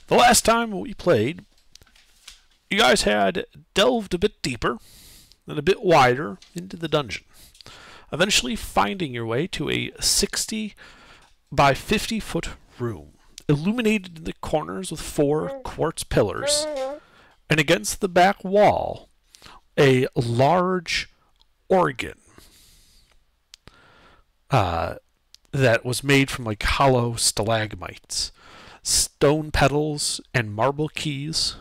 The last time we played, you guys had delved a bit deeper and a bit wider into the dungeon, eventually finding your way to a 60 by 50-foot room, illuminated in the corners with 4 quartz pillars, and against the back wall, a large organ that was made from like hollow stalagmites, stone petals, and marble keys.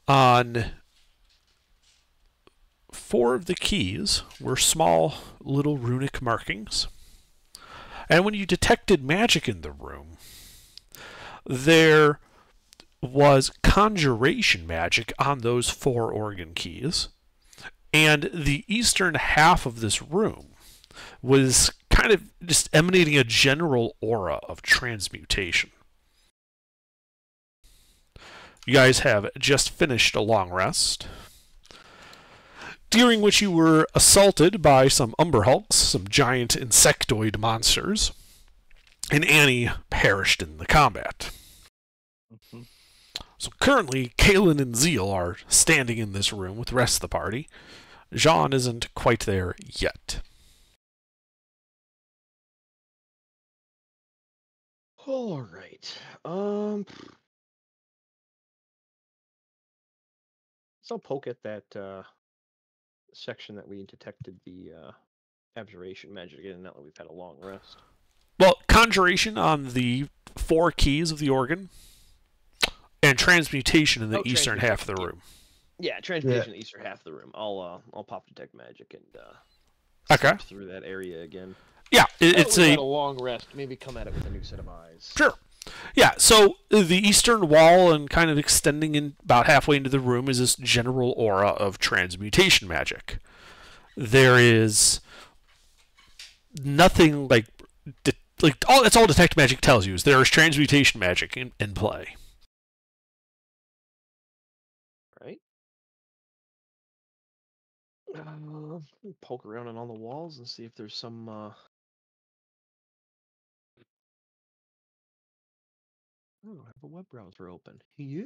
On 4 of the keys were small little runic markings. And when you detected magic in the room, there was conjuration magic on those 4 organ keys. And the eastern half of this room was kind of just emanating a general aura of transmutation. You guys have just finished a long rest, during which you were assaulted by some Umber Hulks, some giant insectoid monsters, and Annie perished in the combat. So currently, Kalen and Zeal are standing in this room with the rest of the party. Jean isn't quite there yet. All right. So I'll poke at that section that we detected the abjuration magic again, now that we've had a long rest. Well, conjuration on the 4 keys of the organ, and transmutation in the eastern half of the room. Yeah, transmutation in the eastern half of the room. I'll pop detect magic and okay, through that area again. Yeah, it's a long rest. Maybe come at it with a new set of eyes. Sure. Yeah, so the eastern wall and kind of extending in about halfway into the room is this general aura of transmutation magic. There is nothing like that's all detect magic tells you is there is transmutation magic in play. Right. Poke around on all the walls and see if there's some. I don't have a web browser open. Yeah.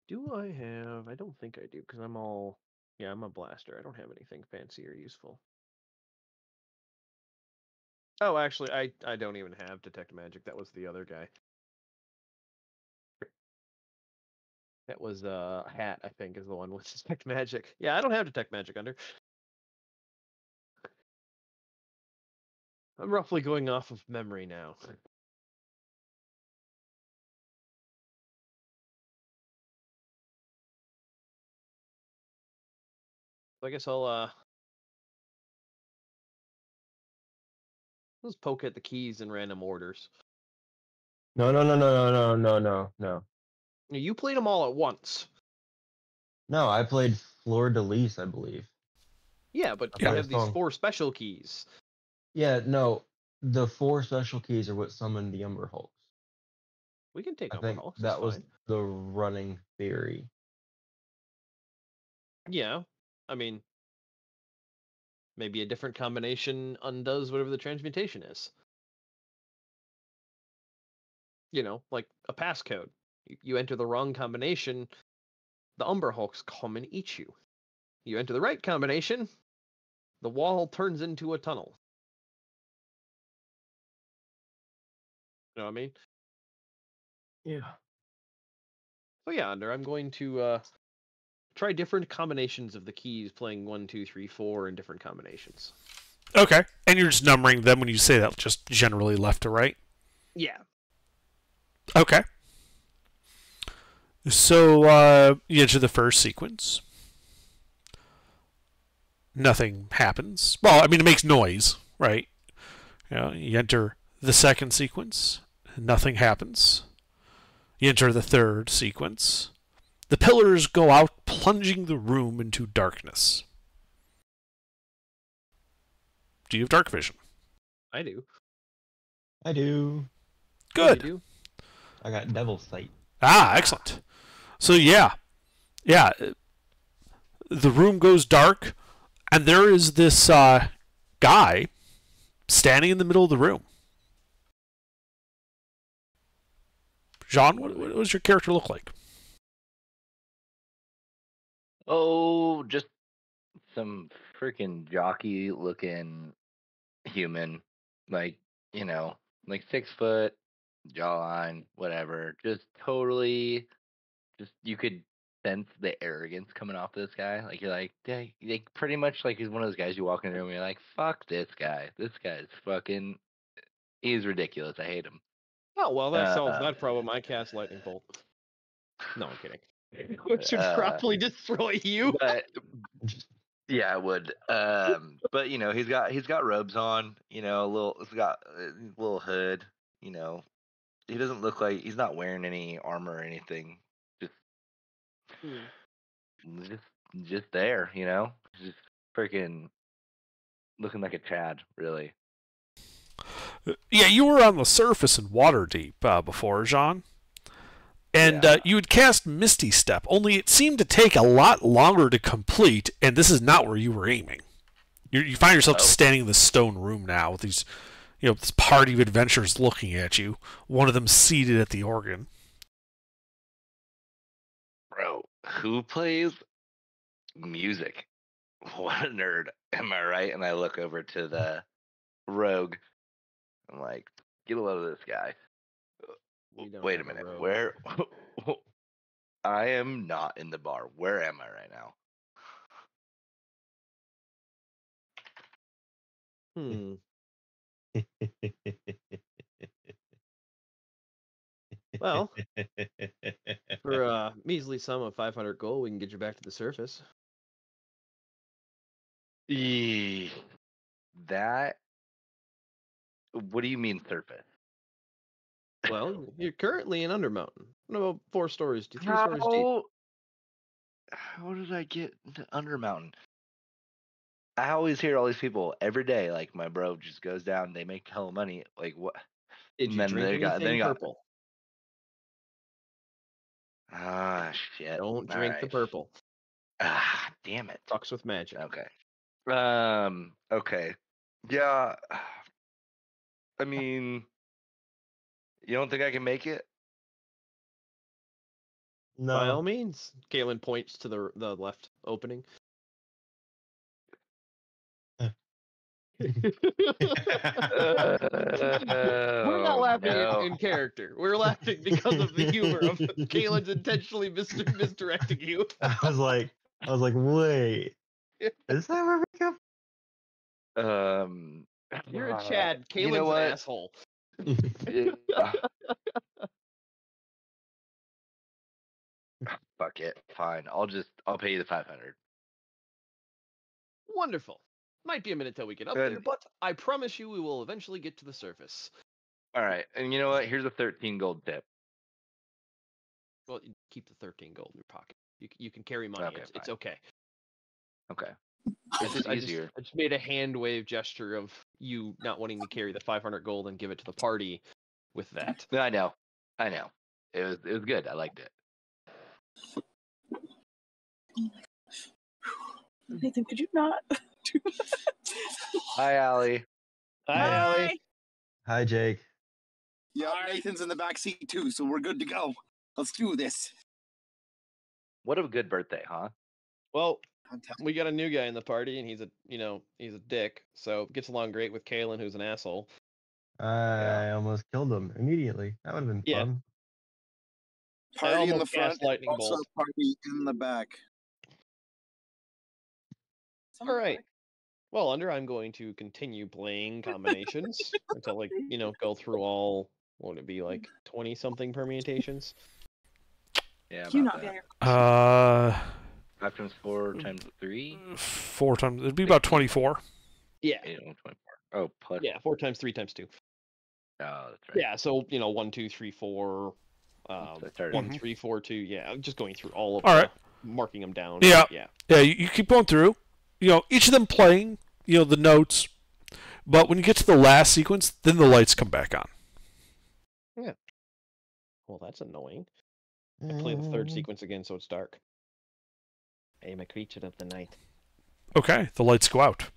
Do I have? I don't think I do, because I'm all. Yeah, I'm a blaster. I don't have anything fancy or useful. Oh, actually, I don't even have detect magic. That was the other guy. That was Hat, I think, is the one with detect magic. Yeah, I don't have detect magic under. I'm roughly going off of memory now. So I guess I'll let's poke at the keys in random orders. No. You played them all at once. No, I played Fleur de Lis, I believe. Yeah, but you have these 4 special keys. Yeah, no. The 4 special keys are what summoned the Umber Hulks. We can take I Umber think Hulks. that was the running theory. Yeah, I mean, maybe a different combination undoes whatever the transmutation is. You know, like a passcode. You enter the wrong combination, the Umber Hulks come and eat you. You enter the right combination, the wall turns into a tunnel. You know what I mean? Yeah. So yeah, Under, I'm going to try different combinations of the keys, playing 1, 2, 3, 4 in different combinations. Okay, and you're just numbering them when you say that, just generally left to right? Yeah. Okay. So you enter the first sequence. Nothing happens. Well, I mean, it makes noise, right? You enter the second sequence. Nothing happens. You enter the third sequence. The pillars go out, plunging the room into darkness. Do you have dark vision? I do. I do. Good. You do? I got Devil's Sight. Ah, excellent. So yeah, the room goes dark, and there is this guy standing in the middle of the room. Jean, what does your character look like? Oh, just some freaking jockey looking human. Like, like 6 foot, jawline, whatever. Just totally, you could sense the arrogance coming off this guy. Like, you're like pretty much like he's one of those guys you walk in the room and you're like, fuck this guy. This guy's fucking, he's ridiculous. I hate him. Oh, well, that solves that problem. I cast Lightning Bolt. No, I'm kidding. Which should probably destroy you. But, yeah, I would. But he's got robes on. He's got a little hood. He doesn't look like he's not wearing any armor or anything. Just there. Just freaking looking like a Chad, really. Yeah, you were on the surface in Waterdeep before, Jean. And you had cast Misty Step, only it seemed to take a lot longer to complete, and this is not where you were aiming. You find yourself standing in this stone room now with these, this party of adventurers looking at you, one of them seated at the organ. Bro, who plays music? What a nerd. Am I right? And I look over to the rogue. I'm like, get a load of this guy. Wait a minute. Where? I am not in the bar. Where am I right now? Well, for a measly sum of 500 gold, we can get you back to the surface. That? What do you mean surface? Well, you're currently in Undermountain. About 4 stories to 3 stories deep. How did I get into Undermountain? I always hear all these people every day, like, my bro just goes down, they make hell of money. Like, what? Did you drink anything purple? Ah, shit. Don't drink the purple. Ah, damn it. Fucks with magic. Okay. Okay. Yeah. I mean, you don't think I can make it? No. By all means. Caitlin points to the left opening. We're not laughing in character. We're laughing because of the humor of Caitlin's intentionally misdirecting you. I was like, wait, is that where we come? You're a Chad. Caitlin's an asshole. Fuck it. Fine. I'll pay you the 500. Wonderful. Might be a minute till we get up there, but I promise you we will eventually get to the surface. All right. And you know what? Here's a 13 gold tip. Well, you keep the 13 gold in your pocket. You can carry money. Okay, it's okay. Okay. This is easier. I just made a hand wave gesture of you not wanting to carry the 500 gold and give it to the party with that. I know. It was good. I liked it. Nathan, could you not do that? Hi, Allie. Hi, Allie. Hi, Jake. Yeah, Nathan's in the back seat too, so we're good to go. Let's do this. What a good birthday, huh? Well, we got a new guy in the party, and he's a dick. So gets along great with Kaylin, who's an asshole. I almost killed him immediately. That would have been fun. Party in the front, lightning also bolt. party in the back. All right. Well, I'm going to continue playing combinations until go through all. What would it be like 20 something permutations? Yeah. You not that. 5 times 4 times 3. 4 times. It'd be about 24. Yeah. 24. Oh, plus. Yeah, 4 times 3 times 2. Oh, that's right. Yeah, so 1, 2, 3, 4. 1, 3, 4, 2. Yeah, I'm just going through all of them, marking them down. Yeah. Yeah. You keep going through. Each of them playing. The notes. But when you get to the last sequence, then the lights come back on. Yeah. Well, that's annoying. I play the third sequence again, so it's dark. I am a creature of the night. Okay, the lights go out.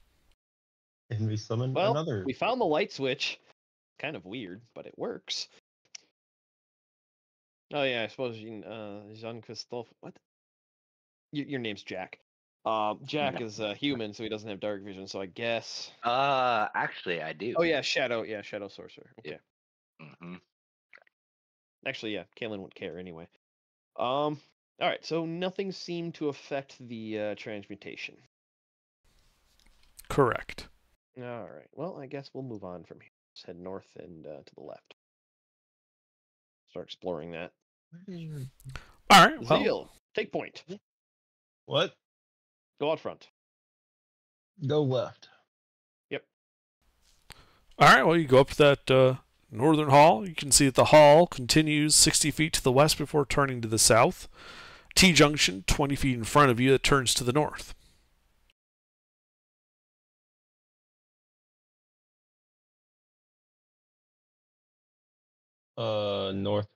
And we summon Well, another. we found the light switch. Kind of weird, but it works. Oh yeah, I suppose Jean-Christophe. What? Your name's Jack. Jack is human, so he doesn't have dark vision. So I guess. Actually, I do. Oh yeah, Shadow. Yeah, Shadow Sorcerer. Okay. Mm-hmm. Actually, yeah, Kaylin wouldn't care anyway. All right, so nothing seemed to affect the transmutation. Correct. All right. Well, I guess we'll move on from here. Let's head north and to the left. Start exploring that. All right. Well, Zeal, take point. What? Go out front. Go left. all right. Well, you go up that northern hall. You can see that the hall continues 60 feet to the west before turning to the south. T-junction 20 feet in front of you that turns to the north. North.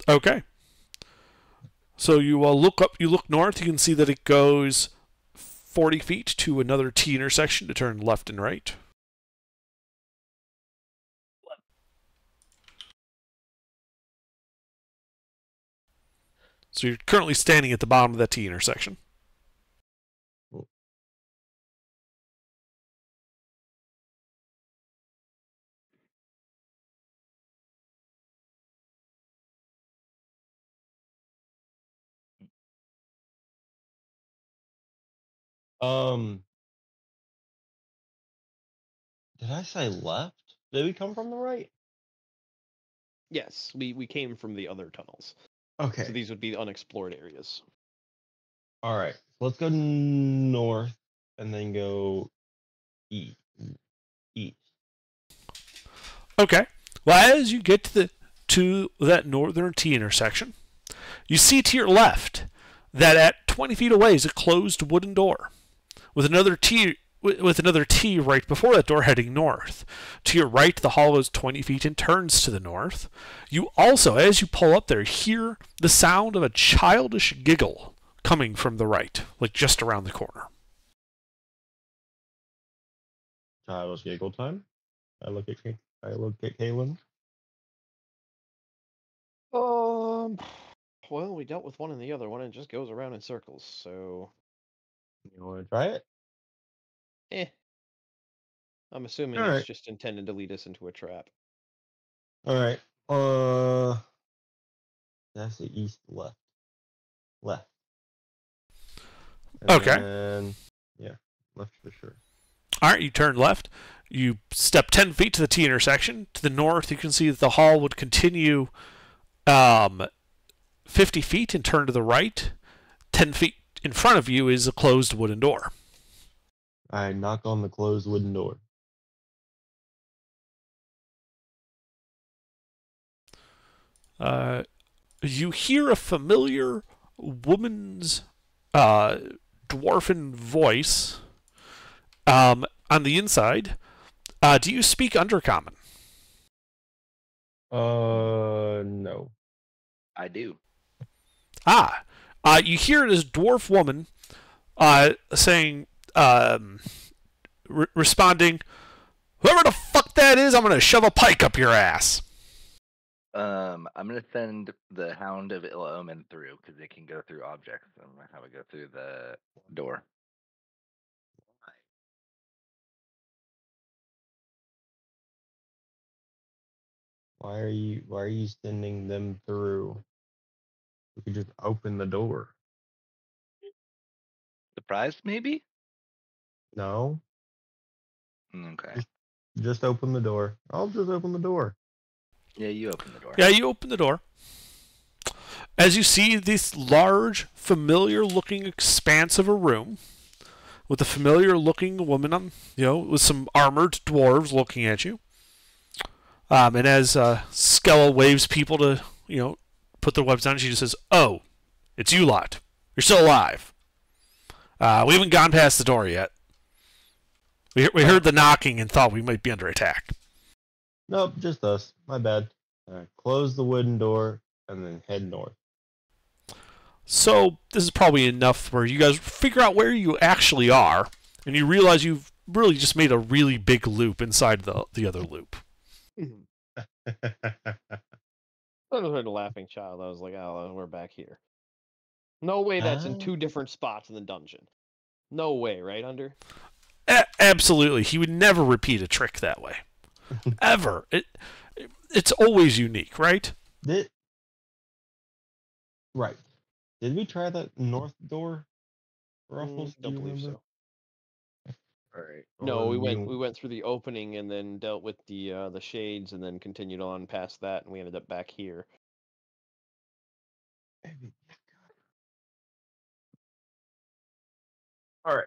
Okay. So you look up, you look north, you can see that it goes 40 feet to another T intersection to turn left and right. So you're currently standing at the bottom of that T intersection. Did I say left? Did we come from the right? Yes, we came from the other tunnels. Okay. So these would be unexplored areas. All right. Let's go north and then go east. East. Okay. Well, as you get to that northern T intersection, you see to your left that at 20 feet away is a closed wooden door with another T right before that door heading north. To your right, the hall is 20 feet and turns to the north. You also, as you pull up there, hear the sound of a childish giggle coming from the right, like just around the corner. Child's giggle time. I look at Kaylin. Well, we dealt with one and the other one, and it just goes around in circles. So, You want to try it? I'm assuming All it's right. just intended to lead us into a trap. All right. That's the east left. Left. Okay. And yeah, left for sure. All right, you turn left. You step 10 feet to the T intersection. To the north, you can see that the hall would continue 50 feet and turn to the right. 10 feet in front of you is a closed wooden door. I knock on the closed wooden door. You hear a familiar woman's dwarfen voice on the inside. Do you speak Undercommon? No. I do. You hear this dwarf woman saying, responding, "Whoever the fuck that is, I'm gonna shove a pike up your ass." I'm gonna send the Hound of Ill Omen through because it can go through objects. I'm gonna have it go through the door. Why are you sending them through? We could just open the door. Surprised, maybe? No. Okay. Just open the door. I'll just open the door. Yeah, you open the door. Yeah, you open the door. As you see this large, familiar-looking expanse of a room with a familiar-looking woman on, with some armored dwarves looking at you. And as Skella waves people to, put their weapons down, she just says, "Oh, it's you lot. You're still alive. We haven't gone past the door yet. We heard the knocking and thought we might be under attack." Nope, just us. My bad. Close the wooden door and then head north. So this is probably enough where you guys figure out where you actually are, and you realize you've really just made a really big loop inside the other loop. I was like a laughing child. I was like, oh, we're back here. No way that's in 2 different spots in the dungeon. No way, right, Under? Absolutely. He would never repeat a trick that way. Ever. It's always unique, right? Right. Did we try that north door, Ruffles? Do Don't you believe remember? so. All right. No, we went through the opening and then dealt with the shades and then continued on past that, and we ended up back here. All right.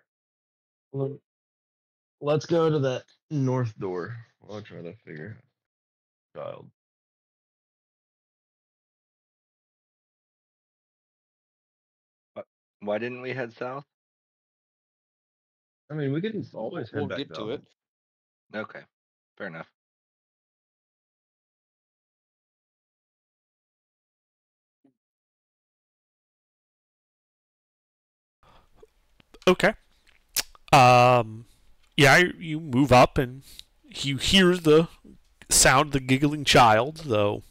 Let's go to that north door. I'll try to figure out. Child. Why didn't we head south? I mean, we can always head We'll back get to down. it. Okay, fair enough. Okay. Yeah, you move up and you hear the sound of the giggling child, though,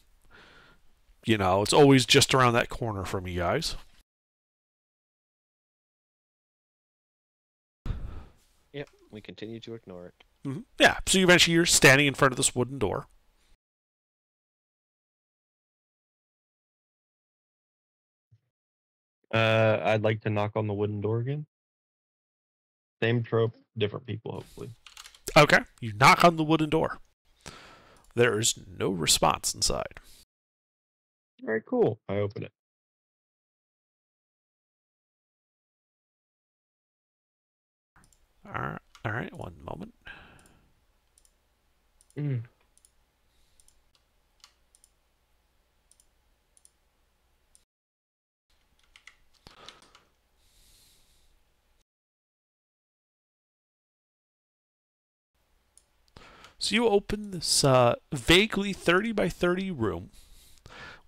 it's always just around that corner from you guys. Yep, we continue to ignore it. Mm-hmm. Yeah, so eventually you're standing in front of this wooden door. I'd like to knock on the wooden door again. Same trope, different people, hopefully. Okay, you knock on the wooden door. There is no response inside. All right, cool. I open it. All right, one moment. So you open this vaguely 30 by 30 room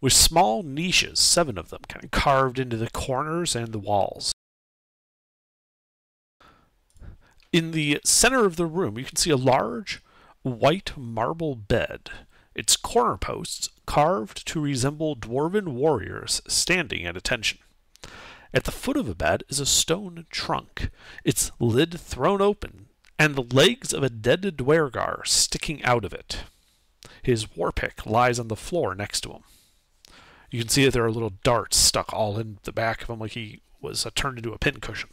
with small niches, 7 of them, kind of carved into the corners and the walls. In the center of the room, you can see a large white marble bed. Its corner posts carved to resemble dwarven warriors standing at attention. At the foot of the bed is a stone trunk, its lid thrown open, and the legs of a dead Dwergar sticking out of it. His war pick lies on the floor next to him. You can see that there are little darts stuck all in the back of him like he was turned into a pincushion.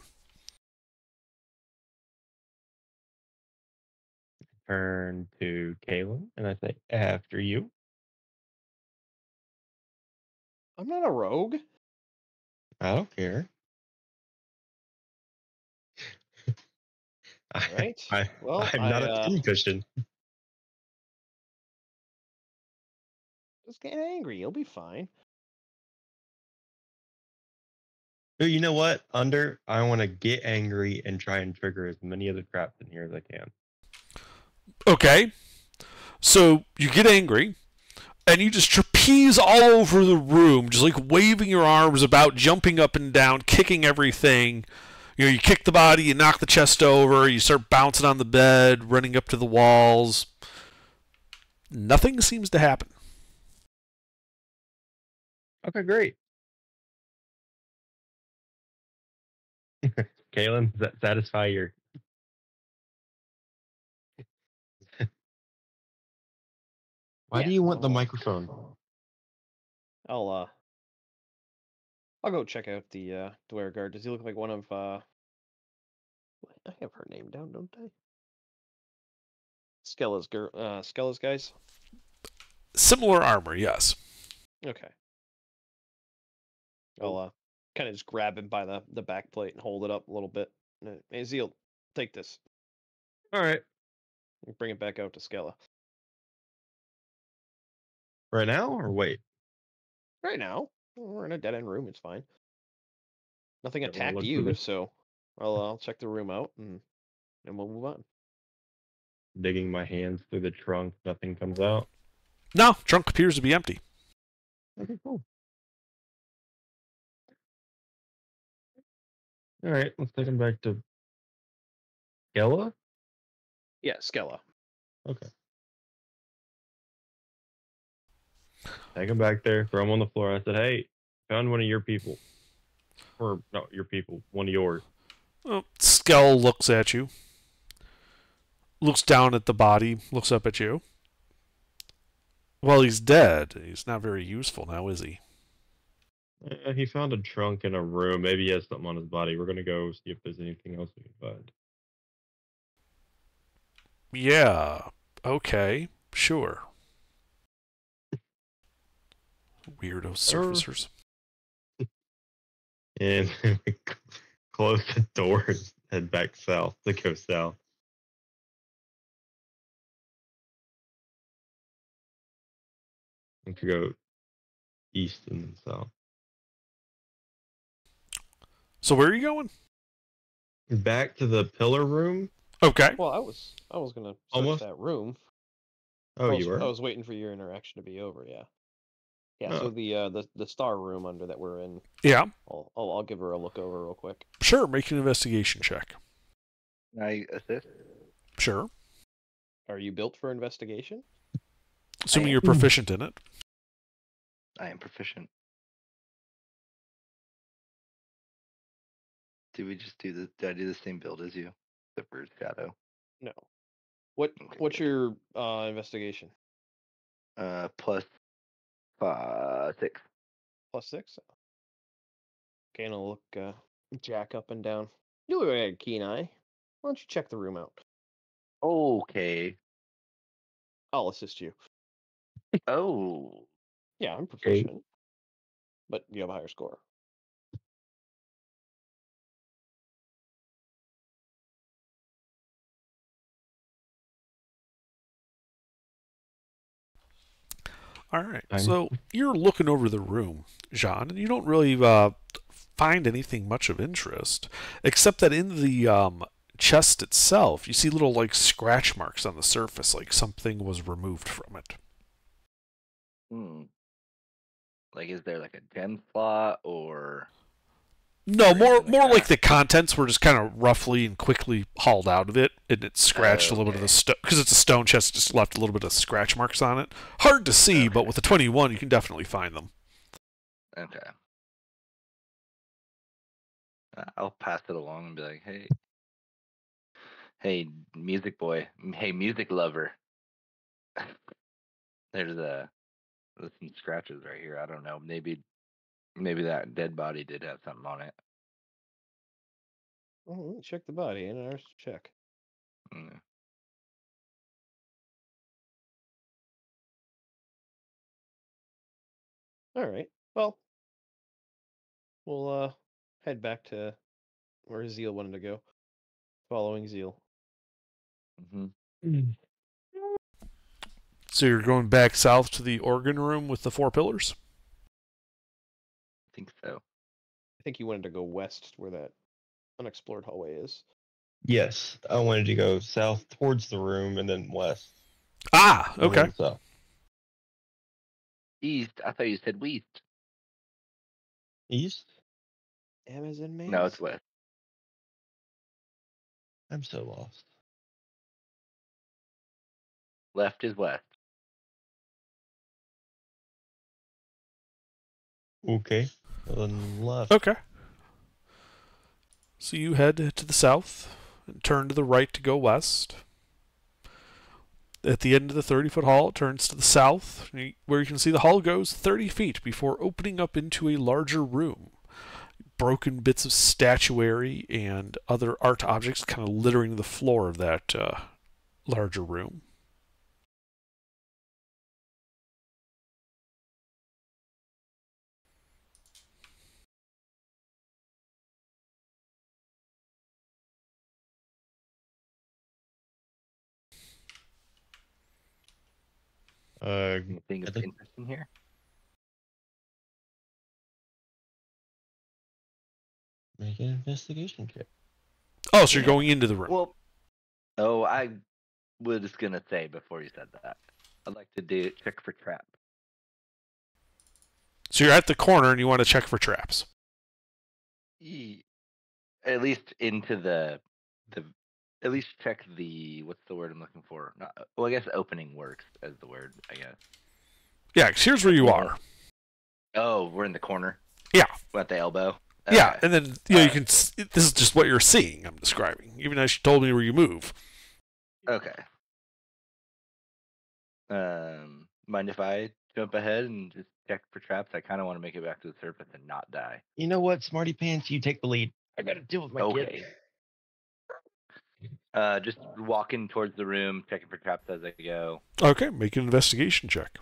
Turn to Kaylin and I say, after you. I'm not a rogue. I don't care. Right. Well, I'm not a pincushion. Just get angry. You'll be fine. You know what? I want to get angry and try and trigger as many of the traps in here as I can. Okay. So you get angry, and you just trapeze all over the room, just like waving your arms about, jumping up and down, kicking everything. You kick the body, you knock the chest over, you start bouncing on the bed, running up to the walls. Nothing seems to happen. Okay, great. Kaylin, does that satisfy your... Why do you want the microphone? I'll go check out the Dwergar. Does he look like one of I have her name down, don't I? Skella's guys? Similar armor, yes. Okay. I'll kind of just grab him by the back plate and hold it up a little bit. Hey, Zeal, take this. All right. Bring it back out to Skella. Right now or wait? Right now. We're in a dead end room. It's fine. Nothing Yeah, we'll attacked look for you, this. so I'll check the room out and we'll move on. Digging my hands through the trunk, nothing comes out. No, trunk appears to be empty. Okay, cool. All right, let's take him back to Gela. Yeah, Skella. Okay. Take him back there, throw him on the floor. I said, hey, found one of your people. Or, not your people, one of yours. Well, Skell looks at you, looks down at the body, looks up at you. Well, he's dead. He's not very useful now, is he? He found a trunk in a room. Maybe he has something on his body. We're going to go see if there's anything else we can find. Yeah. Okay. Sure. Weirdo surfacers. And we close the door and head back south to go south. And to go east and then south. So where are you going? Back to the pillar room. Okay. Well, I was gonna search Almost. that room. Oh, I was, you were? I was waiting for your interaction to be over. Yeah. Yeah. Oh. So the star room under that we're in. Yeah. I'll give her a look over real quick. Sure. Make an investigation check. Can I assist? Sure. Are you built for investigation? Assuming am. you're proficient in it. I am proficient. Did I do the same build as you? Except for shadow. No. What's Okay. your investigation? Plus 6. +6. Okay, and I'll look Jack up and down. You have a keen eye. Why don't you check the room out? Okay. I'll assist you. Oh. Yeah, I'm proficient. But you have a higher score. All right. I'm- So you're looking over the room, Jean, and you don't really find anything much of interest, except that in the chest itself, you see little like scratch marks on the surface, like something was removed from it. Like, is there like a gem slot or? No, Or more anything like like that. the contents were just kind of roughly and quickly hauled out of it, and it scratched a little bit of the Okay. stone because it's a stone chest. It just left a little bit of scratch marks on it. Hard to see, but Okay. with a 21, you can definitely find them. Okay. I'll pass it along and be like, hey, music boy, hey, music lover. There's some scratches right here. I don't know. Maybe that dead body did have something on it. Oh, let me check the body and ours check. Mm. All right. Well, we'll head back to where Zeal wanted to go. Following Zeal. Mm-hmm. So you're going back south to the organ room with the 4 pillars? I think so. I think you wanted to go west where that unexplored hallway is. Yes, I wanted to go south towards the room and then west. Ah, and okay. then south. East. I thought you said west. East? Amazon man. No, it's west. I'm so lost. Left is west. Okay. Well, then left. Okay. So you head to the south and turn to the right to go west. At the end of the 30-foot hall, it turns to the south, where you can see the hall goes 30 feet before opening up into a larger room. Broken bits of statuary and other art objects kind of littering the floor of that larger room. Anything I of think- interest in here? Make an investigation check. Oh, so you're Yeah. going into the room. Well, oh, I was gonna say before you said that. I'd like to do check for trap. So you're at the corner and you want to check for traps. At least into the at least check the what's the word I'm looking for? Not, well, I guess opening works as the word, I guess. Yeah, 'cause here's where you are. Oh, we're in the corner. Yeah. We're at the elbow. Yeah, Okay. and then you can. This is just what you're seeing. I'm describing, even as you told me where you move. Okay. Mind if I jump ahead and just check for traps? I kind of want to make it back to the surface and not die. You know what, Smarty Pants? You take the lead. I got to deal with my Okay. kid. Just walking towards the room, checking for traps as I go. Okay, make an investigation check.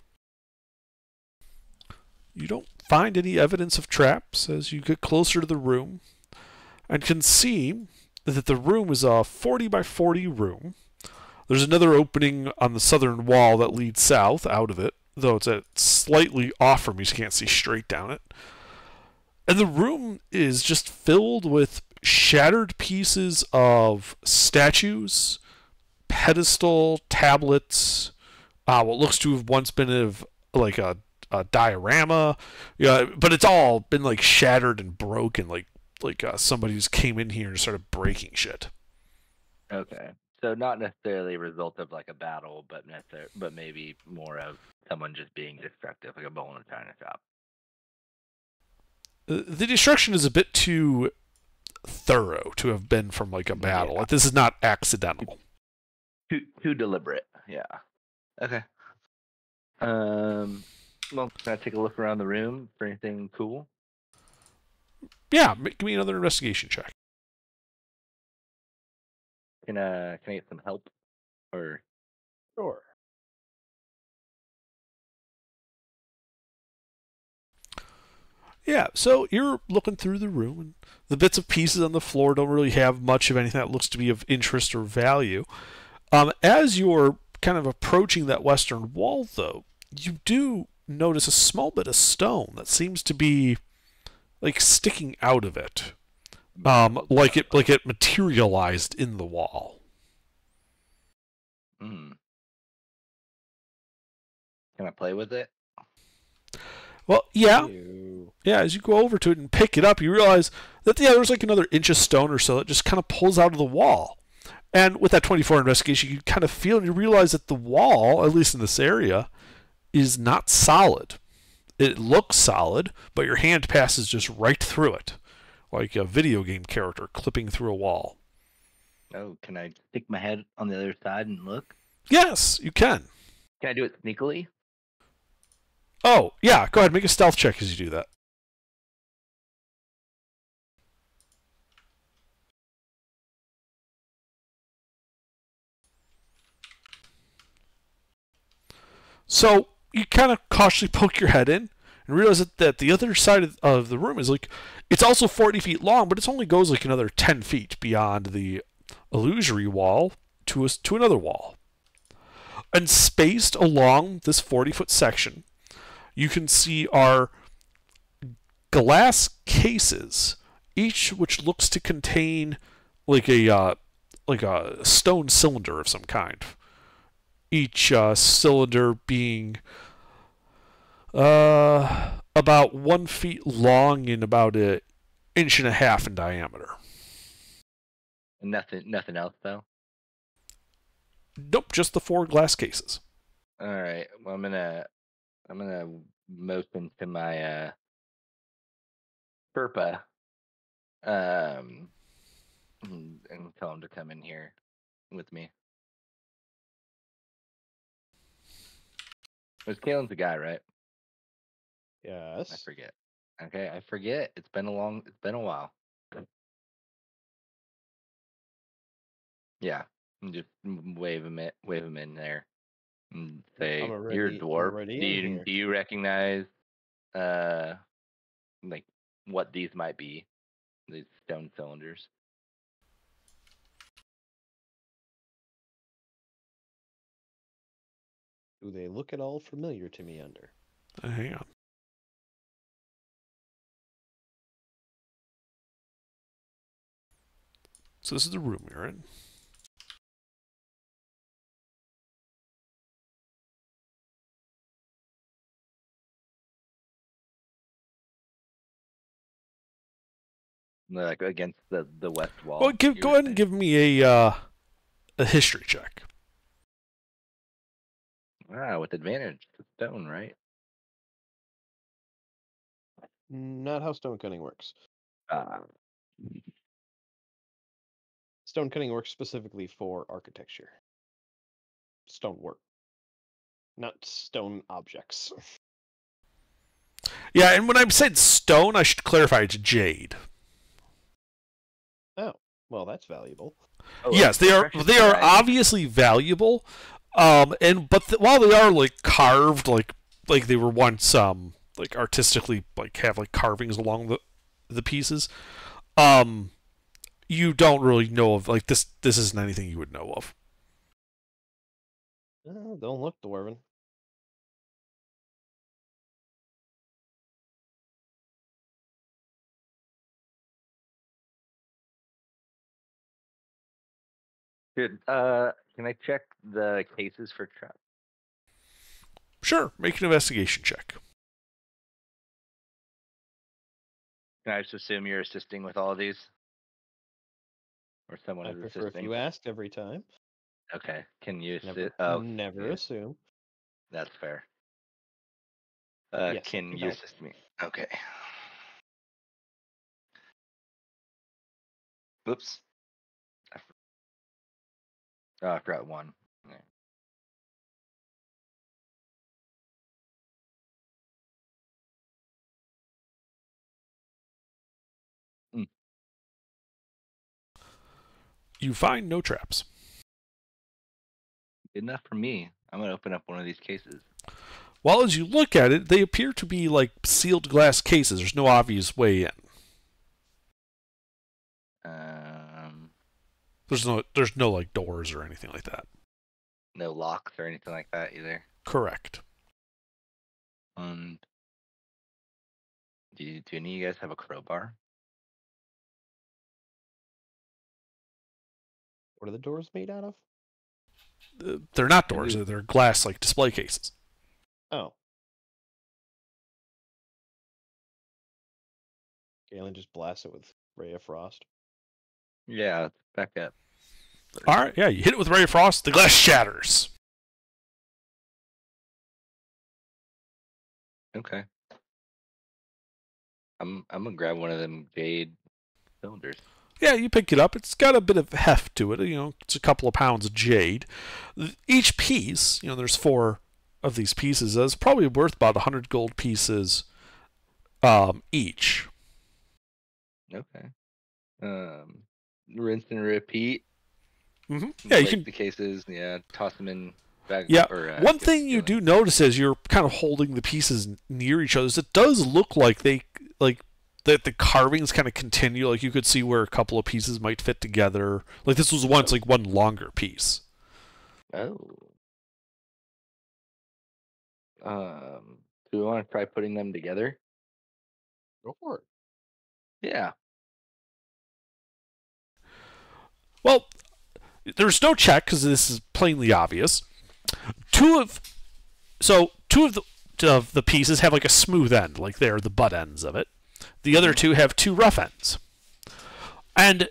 You don't find any evidence of traps as you get closer to the room, and can see that the room is a 40 by 40 room. There's another opening on the southern wall that leads south out of it, though it's slightly off from you, so you can't see straight down it. And the room is just filled with shattered pieces of statues, pedestal, tablets, what looks to have once been like a diorama, yeah, but it's all been like shattered and broken, like somebody just came in here and started breaking shit. Okay. So not necessarily a result of like a battle, but maybe more of someone just being destructive, like a bowl in a china shop. The destruction is a bit too thorough to have been from like a battle. Yeah. Like, this is not accidental. Too deliberate. Yeah. Okay. Well, can I take a look around the room for anything cool? Yeah, give me another investigation check. Can I get some help? Or Sure. Yeah, so you're looking through the room, and the bits of pieces on the floor don't really have much of anything that looks to be of interest or value. As you're kind of approaching that western wall, though, you do notice a small bit of stone that seems to be like sticking out of it, like it materialized in the wall. Can I play with it? Well, yeah. Ew. Yeah, as you go over to it and pick it up, you realize that there's like another inch of stone or so that just kind of pulls out of the wall. And with that 24 investigation, you kind of feel and you realize that the wall, at least in this area, is not solid. It looks solid, but your hand passes just right through it, like a video game character clipping through a wall. Oh, can I stick my head on the other side and look? Yes, you can. Can I do it sneakily? Oh, yeah, go ahead, make a stealth check as you do that. So you kind of cautiously poke your head in and realize that the other side of the room is like, it's also 40 feet long, but it only goes like another 10 feet beyond the illusory wall to another wall. And spaced along this 40-foot section, you can see are glass cases, each which looks to contain like a stone cylinder of some kind. Each cylinder being about 1 feet long and about an inch and a half in diameter. Nothing else though. Nope, just the 4 glass cases. All right. Well, I'm gonna motion to my Sherpa, and tell him to come in here with me. Was Kalen's the guy, right? Yes. I forget. Okay, I forget. It's been a while. Yeah, and just wave him in there, and say, I'm "You're a already- I'm dwarf. already Do in you here." do you recognize, like what these might be? These stone cylinders." Do they look at all familiar to me under? Hang on. So this is the room you're in. Like against the west wall. Well, you go were ahead and saying. give me a history check. With advantage to stone, right? Not how stone cutting works. Ah, Stone cutting works specifically for architecture. Stone work. Not stone objects. Yeah, and when I said stone, I should clarify it's jade. Oh, well, that's valuable. oh, Yes, they are. precious They are dragon. obviously valuable, while they are like carved, like they were once like artistically like have like carvings along the pieces, you don't really know of like this. This isn't anything you would know of. Don't look, Dwarven. Good. Can I check the cases for traps? Sure, make an investigation check. Can I just assume you're assisting with all of these? Or someone I is prefer if assisting? you asked every time. Okay. Can you Never, assist? Oh, never yeah, assume. that's fair. Yes, I Can can you help. assist me? Okay. Oops. I forgot one. Yeah. You find no traps. Good enough for me. I'm gonna open up one of these cases. Well, as you look at it, they appear to be like sealed glass cases. There's no obvious way in. There's no like doors or anything like that. No locks or anything like that either. Correct. And do any of you guys have a crowbar? What are the doors made out of? They're not doors. They're glass like display cases. Oh. Galen just blasts it with Ray of Frost. Yeah, back up. All right, yeah, you hit it with Ray of Frost, the glass shatters. Okay. I'm gonna grab one of them jade cylinders. Yeah, you pick it up. It's got a bit of heft to it. You know, it's a couple of pounds of jade. Each piece, you know, there's 4 of these pieces. Is probably worth about 100 gold pieces each. Okay. Rinse and repeat. Mm-hmm. Yeah, you Break can. the cases. Yeah, toss them in bag. Yeah. Or, One thing you do notice as you're kind of holding the pieces near each other is it does look like they like that the carvings kind of continue. Like you could see where a couple of pieces might fit together. Like this was once like one longer piece. Oh. Do we want to try putting them together? Go for it. Yeah. Well, there's no check because this is plainly obvious. Two of the pieces have like a smooth end, like they're the butt ends of it. The other 2 have 2 rough ends. And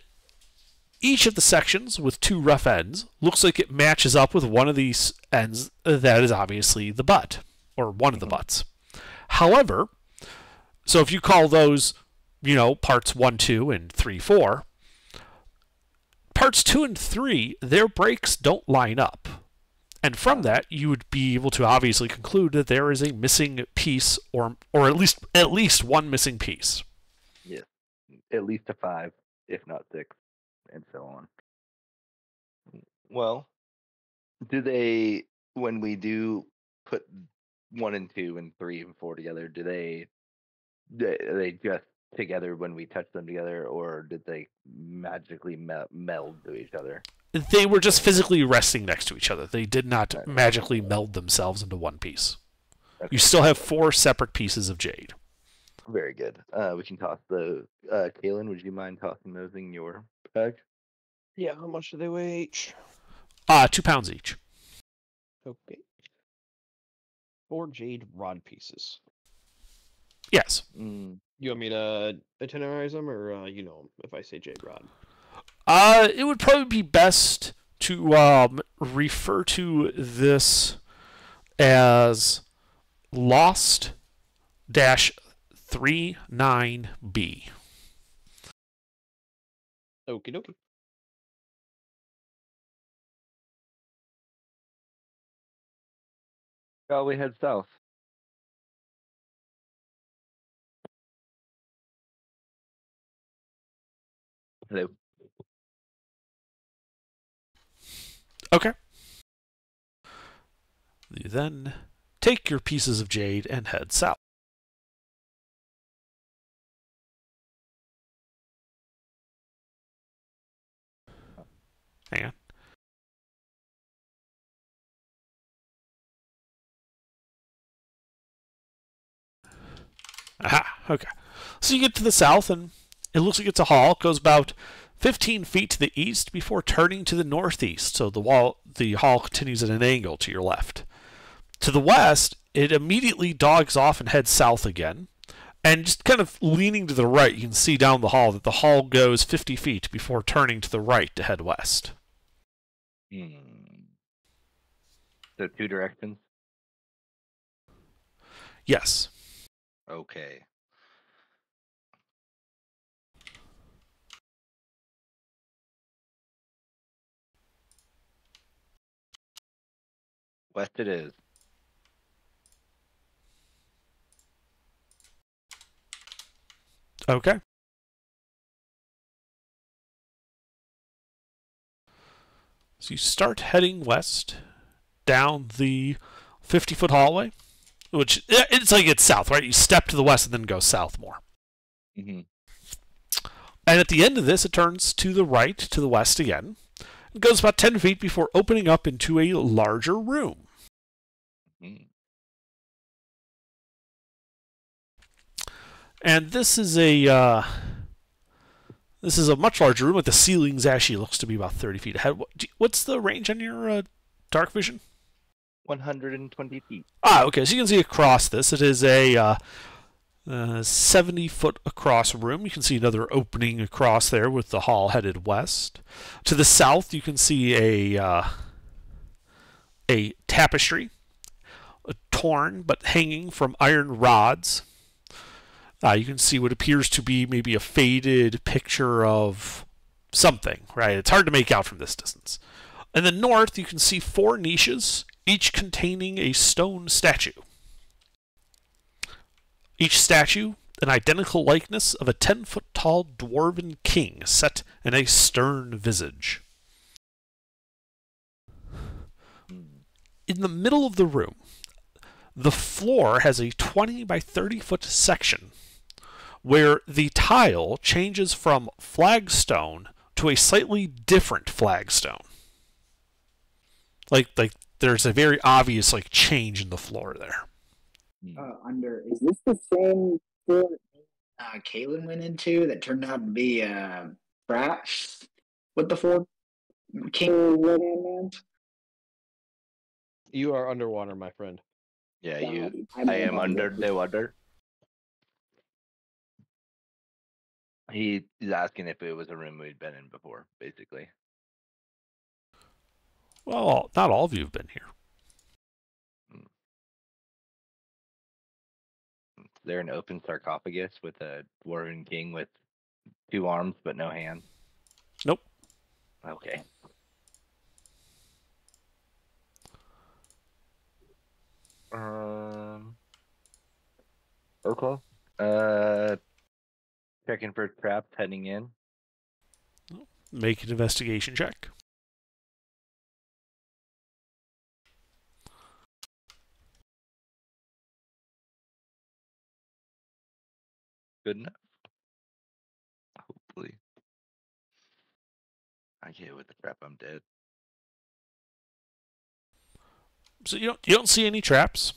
each of the sections with 2 rough ends looks like it matches up with one of these ends that is obviously the butt, or one of the butts. However, so if you call those, you know, parts 1, 2, and 3, 4, parts 2 and 3, their breaks don't line up. And from that, you would be able to obviously conclude that there is a missing piece, or at least one missing piece. Yes. At least a 5, if not 6, and so on. Well, do they, when we do put 1 and 2 and 3 and 4 together, are they just together when we touch them together, or did they magically meld to each other? They were just physically resting next to each other. They did not magically meld themselves into one piece. Okay. You still have 4 separate pieces of jade. Very good. We can toss the Kaylin, would you mind tossing those in your bag? Yeah, how much do they weigh each? 2 pounds each. Okay. 4 jade rod pieces. Yes. You want me to itineraries them, or you know, if I say Jade Rod? It would probably be best to refer to this as Lost 39B. Okie dokie. Oh, we head south. Hello. Okay. You then take your pieces of jade and head south. Hang on. Aha, okay. So you get to the south, and it looks like it's a hall. It goes about 15 feet to the east before turning to the northeast. So the hall continues at an angle to your left. To the west, it immediately dogs off and heads south again. And just kind of leaning to the right, you can see down the hall that the hall goes 50 feet before turning to the right to head west. So 2 directions? Yes. Okay. West it is. Okay. So you start heading west down the 50-foot hallway, which it's like it's south, right? You step to the west and then go south more. Mm-hmm. And at the end of this, it turns to the right, to the west again. It goes about 10 feet before opening up into a larger room. Mm-hmm. And this is a much larger room. Like the ceiling's actually looks to be about 30 feet ahead. What's the range on your dark vision? 120 feet. Okay. So you can see across this. It is a 70-foot across room. You can see another opening across there with the hall headed west. To the south, you can see a tapestry, torn but hanging from iron rods. You can see what appears to be maybe a faded picture of something, right? It's hard to make out from this distance. In the north, you can see 4 niches, each containing a stone statue. Each statue, an identical likeness of a 10-foot tall dwarven king set in a stern visage. In the middle of the room, the floor has a 20 by 30 foot section where the tile changes from flagstone to a slightly different flagstone. Like there's a very obvious change in the floor there. Is this the same floor Kaylin went into that turned out to be trash with the 4 king red man? You are underwater, my friend. Yeah, I am under the water. He's asking if it was a room we'd been in before, basically. Well, not all of you have been here. Is there an open sarcophagus with a dwarven king with 2 arms but no hands? Nope. Okay. Okay. Checking for traps heading in. Make an investigation check. Good enough. Hopefully. I get with the trap, I'm dead. So you don't see any traps.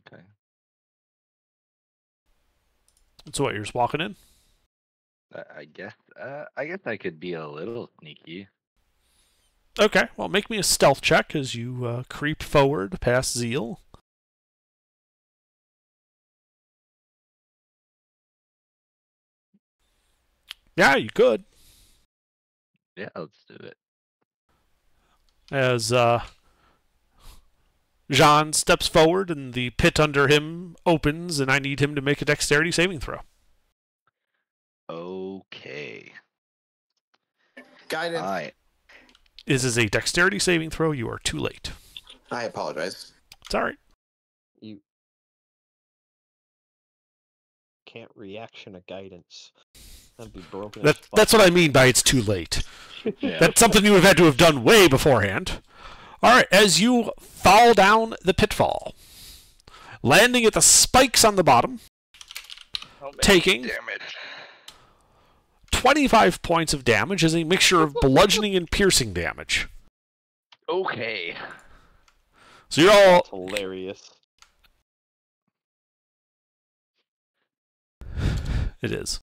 Okay. So what, you're just walking in? I guess I could be a little sneaky. Okay, well, make me a stealth check as you creep forward past Zeal. Yeah, you could. Yeah, let's do it. As Jean steps forward and the pit under him opens, and I need him to make a dexterity saving throw. Okay. Guidance. Alright. This is a dexterity saving throw. You are too late. I apologize. It's all right. You can't reaction a guidance. That'd be broken. as fuck. That's what I mean by it's too late. Yeah. That's something you would have had to have done way beforehand. All right, as you fall down the pitfall, landing at the spikes on the bottom, taking Damage. 25 points of damage as a mixture of bludgeoning and piercing damage. Okay. So you're all... That's hilarious. It is.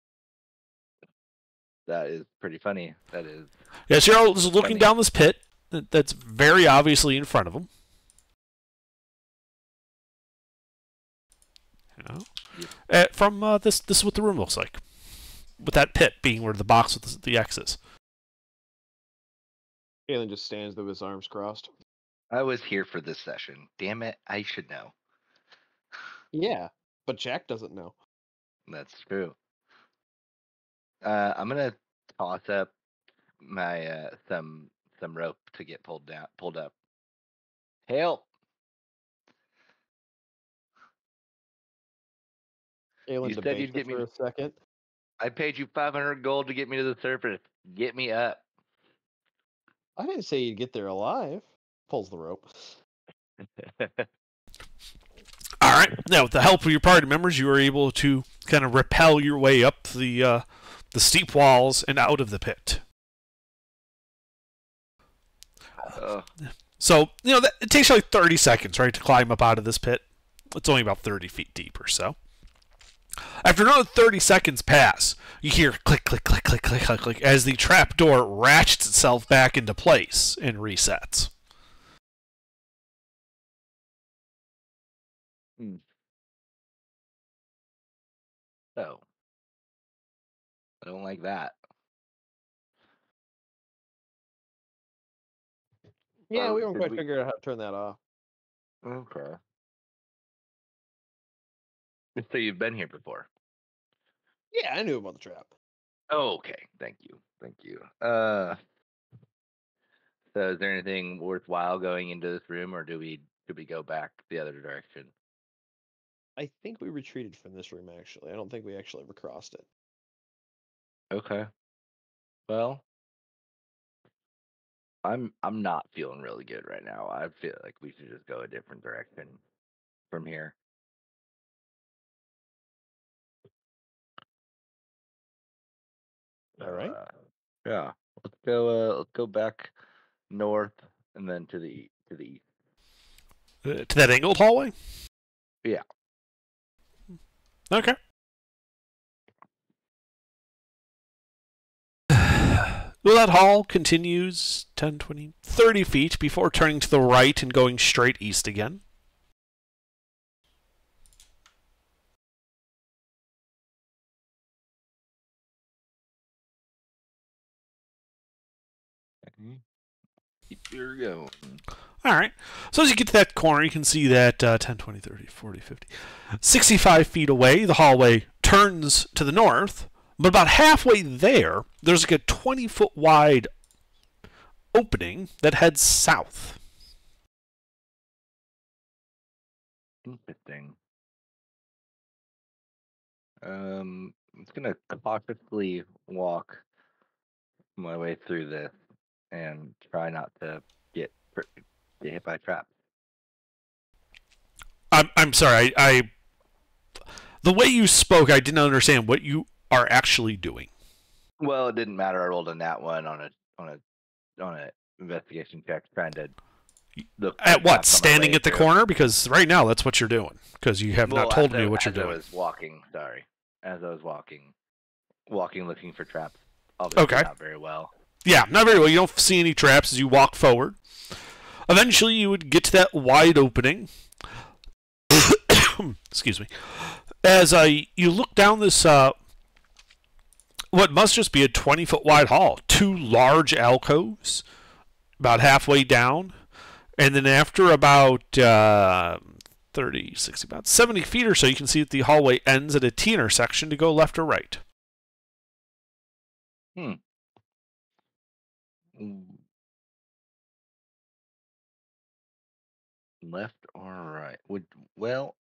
That is pretty funny. That is. Yes, you're all just looking Funny. down this pit that's very obviously in front of them. You know? From this is what the room looks like. With that pit being where the box with the X is. Galen just stands there with his arms crossed. I was here for this session. Damn it, I should know. Yeah, but Jack doesn't know. That's true. I'm gonna toss up my some rope to get pulled up. Help! Galen You said debates you'd get it me for a second. I paid you 500 gold to get me to the surface. Get me up. I didn't say you'd get there alive. Pulls the rope. All right. Now, with the help of your party members, you are able to kind of rappel your way up the steep walls and out of the pit. So, you know, it takes you like 30 seconds, right, to climb up out of this pit. It's only about 30 feet deep or so. After another 30 seconds pass, you hear click, click, click, click, click, click, click, as the trap door ratchets itself back into place and resets. So, I don't like that. Yeah, we Or don't did quite we- figure out how to turn that off. Okay. So you've been here before. Yeah, I knew about the trap. Oh, okay. Thank you. Thank you. So is there anything worthwhile going into this room, or do we go back the other direction? I think we retreated from this room, actually. I don't think we actually ever crossed it. Okay. Well, I'm not feeling really good right now. I feel like we should just go a different direction from here. All right. Yeah. Let's go back north and then to the east. To that angled hallway? Yeah. Okay. Well, that hall continues 10, 20, 30 feet before turning to the right and going straight east again. Keep your going. All right. So as you get to that corner, you can see that 10, 20, 30, 40, 50, 65 feet away, the hallway turns to the north. But about halfway there, there's like a 20-foot wide opening that heads south. Interesting. I'm just gonna cautiously walk my way through this and try not to get hit by traps. I'm sorry. I the way you spoke, I didn't understand what you are actually doing. Well, it didn't matter. I rolled a nat one on a investigation check, trying to look for At what? traps on my Standing way at the through. corner? Because right now that's what you're doing. Because you have not told me what you're as I doing. was walking, sorry. As I was walking, looking for traps. Obviously Okay. not very well. Yeah, not very well. You don't see any traps as you walk forward. Eventually, you would get to that wide opening. Excuse me. As you look down this what must just be a 20-foot wide hall. Two large alcoves, about halfway down. And then after about 30, 60, about 70 feet or so, you can see that the hallway ends at a T intersection to go left or right. Mm. Left or right? Well,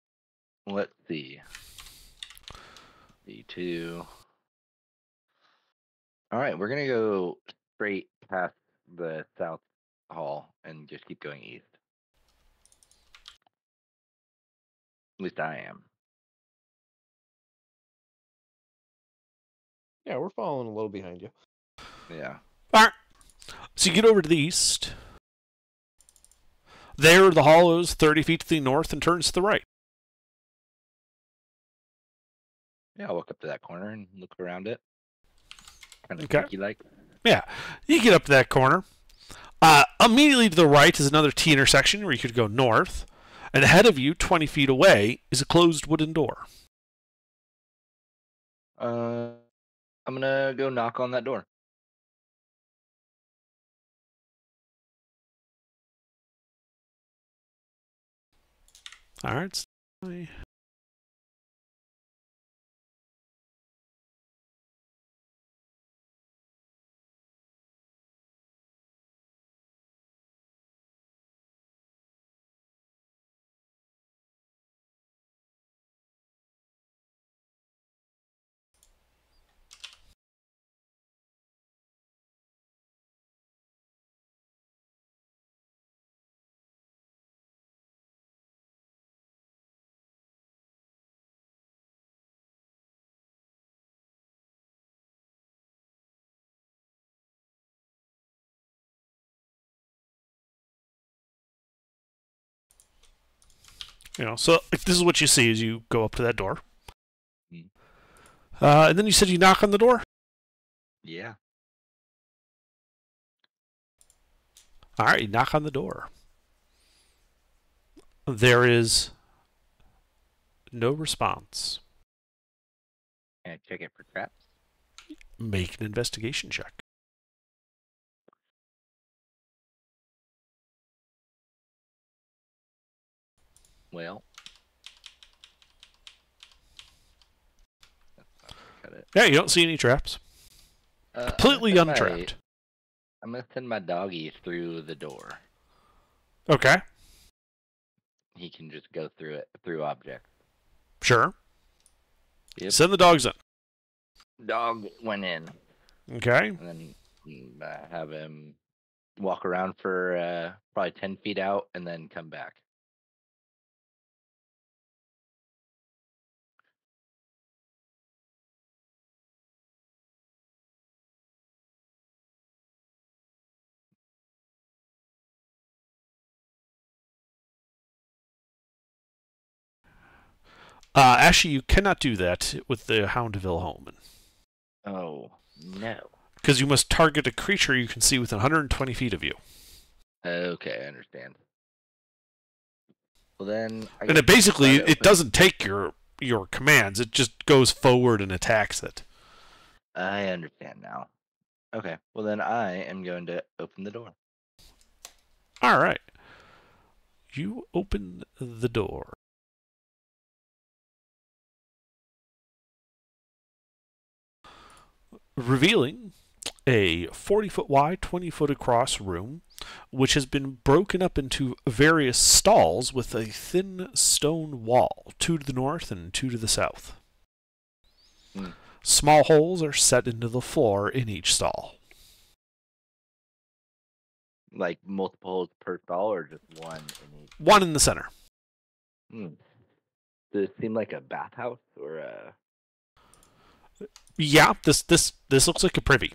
let's see. D2. All right, we're gonna go straight past the south hall and just keep going east. At least I am. Yeah, we're following a little behind you. Yeah. All right. So you get over to the east. There, the hall is 30 feet to the north and turns to the right. Yeah, I'll walk up to that corner and look around it. Kind of Okay. sneaky like. Yeah. You get up to that corner. Immediately to the right is another T intersection where you could go north. And ahead of you, 20 feet away, is a closed wooden door. I'm gonna go knock on that door. All right. So if this is what you see as you go up to that door. Hmm. And then you said you knock on the door? Yeah. All right, you knock on the door. There is no response. Can I check it for traps? Make an investigation check. Well. That's not gonna cut it. Yeah, you don't see any traps. Completely untrapped. I'm gonna send my doggy through the door. Okay, He can just go through it through objects. sure. Yep. Send the dogs in. Dog went in, Okay. and then have him walk around for probably 10 feet out, and then come back. Actually, you cannot do that with the Houndeville Holman. Oh no. Because you must target a creature you can see within 120 feet of you. Okay, I understand. Well then, And it basically, it doesn't take your commands. It just goes forward and attacks it. I understand now. Okay, well then I am going to open the door. All right. You open the door. Revealing a 40-foot wide, 20-foot across room, which has been broken up into various stalls with a thin stone wall, 2 to the north and 2 to the south. Hmm. Small holes are set into the floor in each stall. Like multiple holes per stall, or just one in each? One in the center. Hmm. Does it seem like a bathhouse or a? Yeah, this looks like a privy.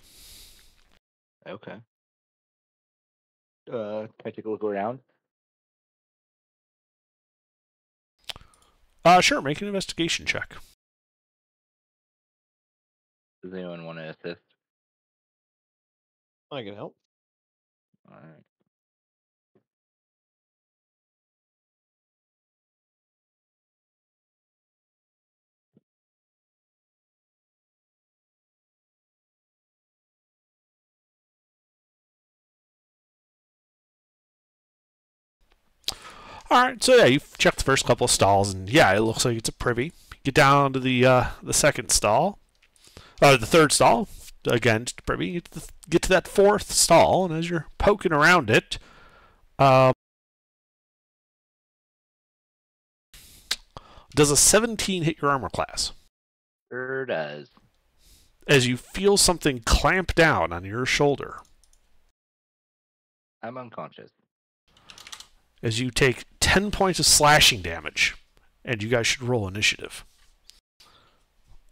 Okay. Can I take a look around? Sure, make an investigation check. Does anyone want to assist? I can help. All right. All right, so yeah, you check the first couple of stalls, and yeah, it looks like it's a privy. Get down to the second stall, the third stall. Again, just a privy. Get to that fourth stall, and as you're poking around it, does a 17 hit your armor class? Sure does. As you feel something clamp down on your shoulder. I'm unconscious. As you take 10 points of slashing damage, and you guys should roll initiative.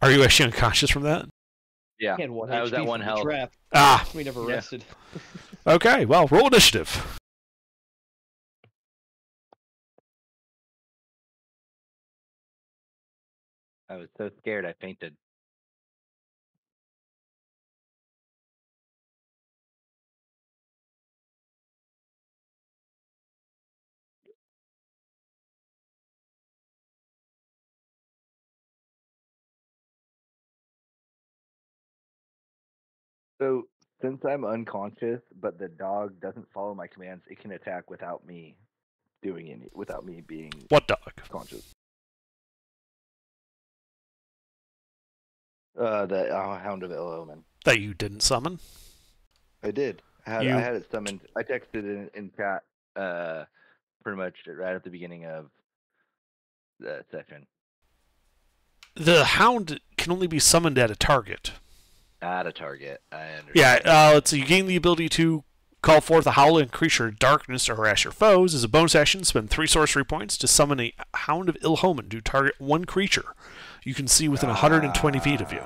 Are you actually unconscious from that? Yeah, He had one I was HP at from one the health. trap. Ah, We never Yeah. rested. okay, well, roll initiative. I was so scared I fainted. So since I'm unconscious, but the dog doesn't follow my commands, it can attack without me doing any, without me being What dog? conscious. The Hound of Ill-Omen. That you didn't summon? I did. I You- had it summoned. I texted in chat pretty much right at the beginning of the session. The hound can only be summoned at a target. At a target. I understand. Yeah, let's see. You gain the ability to call forth a howling creature of darkness to harass your foes. As a bonus action, spend 3 sorcery points to summon a Hound of Ill-Omen to target one creature you can see within 120 feet of you.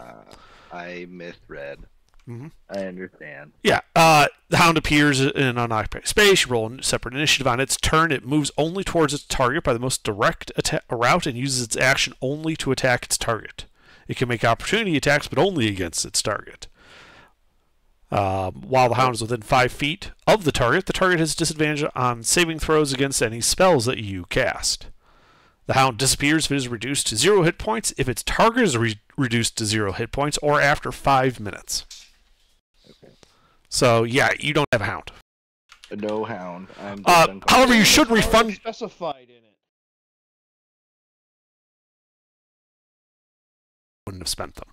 I misread. Mhm. I understand. Yeah, the hound appears in an unoccupied space. You roll a separate initiative on its turn. It moves only towards its target by the most direct route and uses its action only to attack its target. It can make opportunity attacks, but only against its target. While the hound is within 5 feet of the target has disadvantage on saving throws against any spells that you cast. The hound disappears if it is reduced to 0 hit points, if its target is reduced to 0 hit points, or after 5 minutes. Okay. So, yeah, you don't have a hound. No hound. I'm just However, unconscious. you should It's already refund. specified in it. Wouldn't have spent them.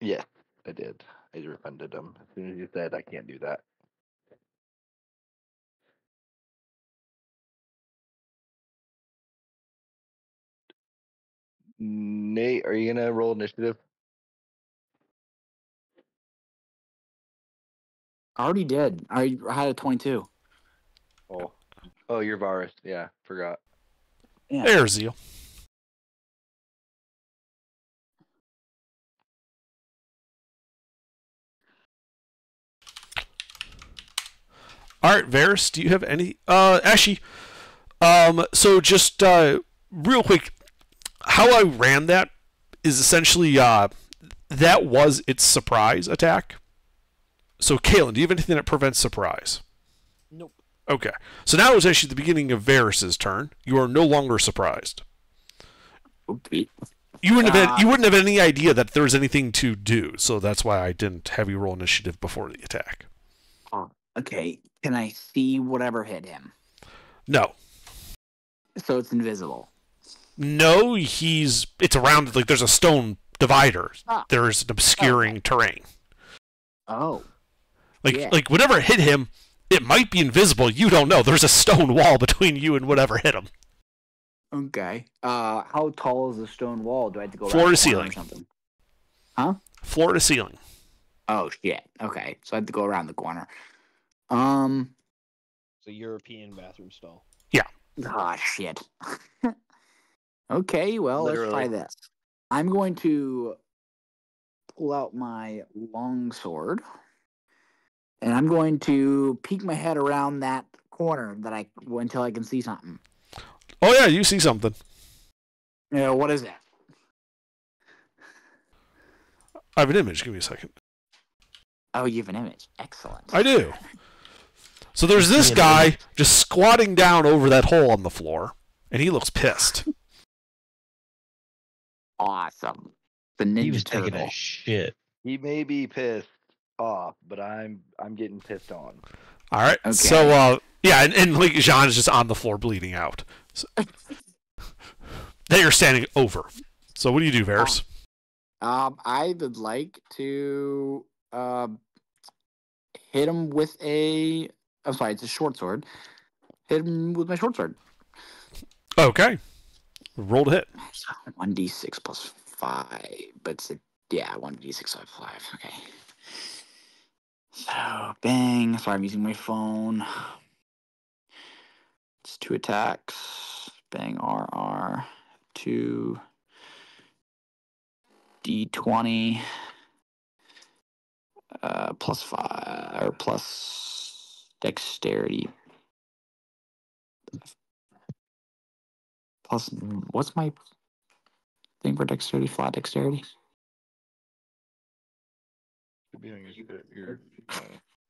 Yes, I did. I refunded them. As soon as you said I can't do that. Nate, are you gonna roll initiative? I already did. I had a 22. Oh, you're Varus. Yeah, forgot. Yeah. There's Zeal. All right, Varus, do you have any? Actually, so just real quick, how I ran that is essentially that was its surprise attack. So, Kalen, do you have anything that prevents surprise? Nope. Okay, so now it's actually the beginning of Varus's turn. You are no longer surprised. Okay. You wouldn't have any idea that there was anything to do, so that's why I didn't have you roll initiative before the attack. Okay. Can I see whatever hit him? No. So it's invisible. No, it's around, like, there's a stone divider. Ah. There's an obscuring terrain. Oh. Like, Yeah. like whatever hit him, it might be invisible. You don't know. There's a stone wall between you and whatever hit him. Okay. How tall is the stone wall? Do I have to go Floor around to the corner or ceiling. something? Huh? Floor to ceiling. Oh shit. Okay. So I have to go around the corner. It's a European bathroom stall. Ah, shit. Okay, well, let's try Literally. this. I'm going to pull out my longsword, and I'm going to peek my head around that corner until I can see something. Oh, yeah, you see something. What is that? I have an image. Give me a second. Oh, you have an image. Excellent. I do. So there's this guy just squatting down over that hole on the floor, and he looks pissed. Awesome. The Ninja He was taking Turtle. a shit. He may be pissed off, but I'm getting pissed on. All right. Okay. So, yeah, and like Jean is just on the floor bleeding out. That you're standing over. So what do you do, Varys? I would like to hit him with a. I'm sorry, it's a short sword. Hit him with my short sword. Okay. Roll to hit. 1d6 plus 5, but it's a, yeah, 1d6 plus 5. Okay. So, bang. Sorry, I'm using my phone. It's 2 attacks. Bang, RR. 2 d20 plus 5 or plus dexterity. Plus, what's my thing for dexterity? Flat dexterity?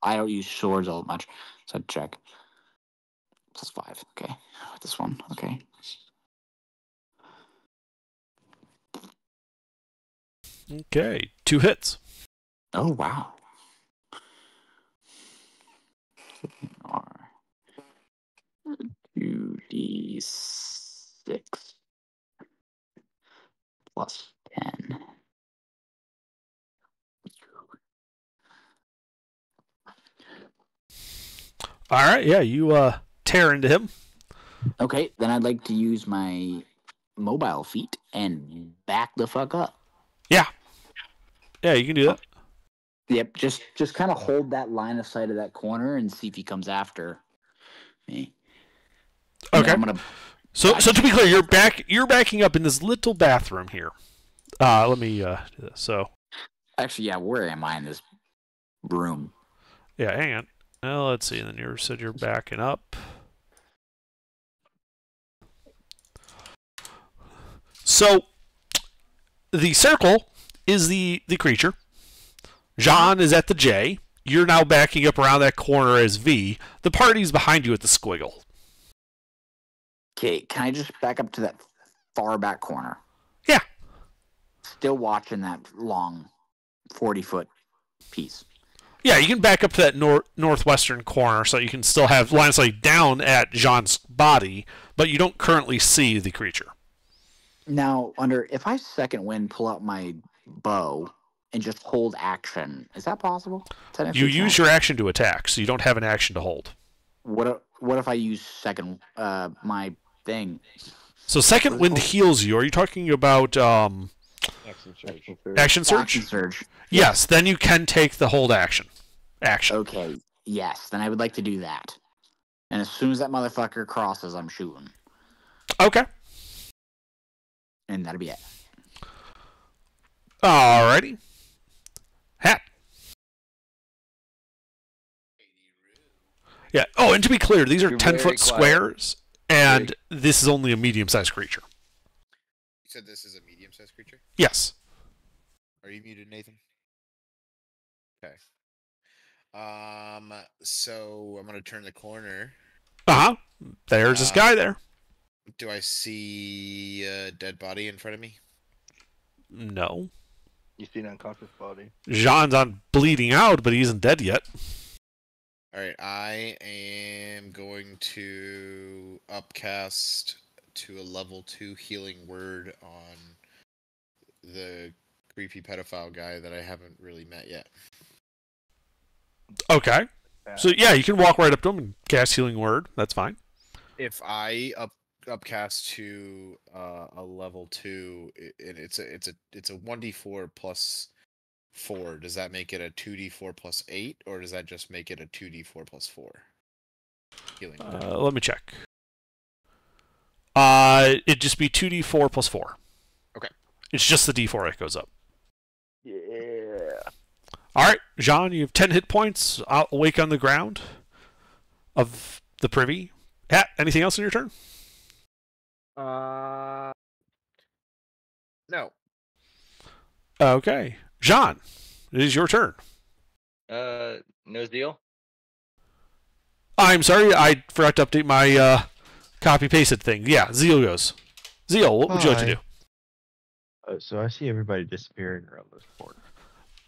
I don't use swords all that much, so I'd check. Plus 5. Okay. This one. Okay. Okay. 2 hits. Oh, wow. 2d6 plus 10. All right. Yeah, you tear into him. Okay, then I'd like to use my mobile feat and back the fuck up. Yeah. Yeah, you can do that. Yep, just kind of hold that line of sight of that corner and see if he comes after me. And Okay. then I'm gonna So to be clear, you're backing up in this little bathroom here. Let me do this. So actually, yeah, where am I in this room? yeah, hang on. Well, let's see. Then you said you're backing up. So the circle is the creature. Jean is at the J. You're now backing up around that corner as V. The party's behind you at the squiggle. Okay, can I just back up to that far back corner? Yeah. Still watching that long 40-foot piece. Yeah, you can back up to that northwestern corner so you can still have line of sight down at Jean's body, but you don't currently see the creature. Now, if I second wind, pull out my bow and just hold action, is that possible? You use your action to attack, so you don't have an action to hold. What if I use second my thing? So second wind heals you. Are you talking about Action surge. action surge? Action surge. Yes, then you can take the hold action. Okay, yes, then I would like to do that. And as soon as that motherfucker crosses, I'm shooting. Okay. And that'll be it. Alrighty. Hat. Yeah. Oh, and to be clear, these are You're very 10-foot quiet. squares, and this is only a medium-sized creature. You said this is a medium-sized creature? Yes. Are you muted, Nathan? Okay. So I'm gonna turn the corner. Uh-huh. There's this guy there. Do I see a dead body in front of me? No. You see an unconscious body. Jean's on bleeding out, but he isn't dead yet. Alright, I am going to upcast to a level 2 healing word on the creepy pedophile guy that I haven't really met yet. Okay. So, yeah, you can walk right up to him and cast healing word. That's fine. If I upcast to a level 2, it's a 1d4 plus 4. Does that make it a 2d4 plus 8, or does that just make it a 2d4 plus 4? Healing word. Let me check. It'd just be 2d4 plus 4. Okay. It's just the d4 that goes up. Yeah. Alright, Jean, you have 10 hit points, awake on the ground of the privy. Hat, anything else in your turn? No. Okay. Jean, it is your turn. No deal. I'm sorry, I forgot to update my copy-pasted thing. Yeah, Zeal goes. Zeal, what would you like to do? So I see everybody disappearing around this corner.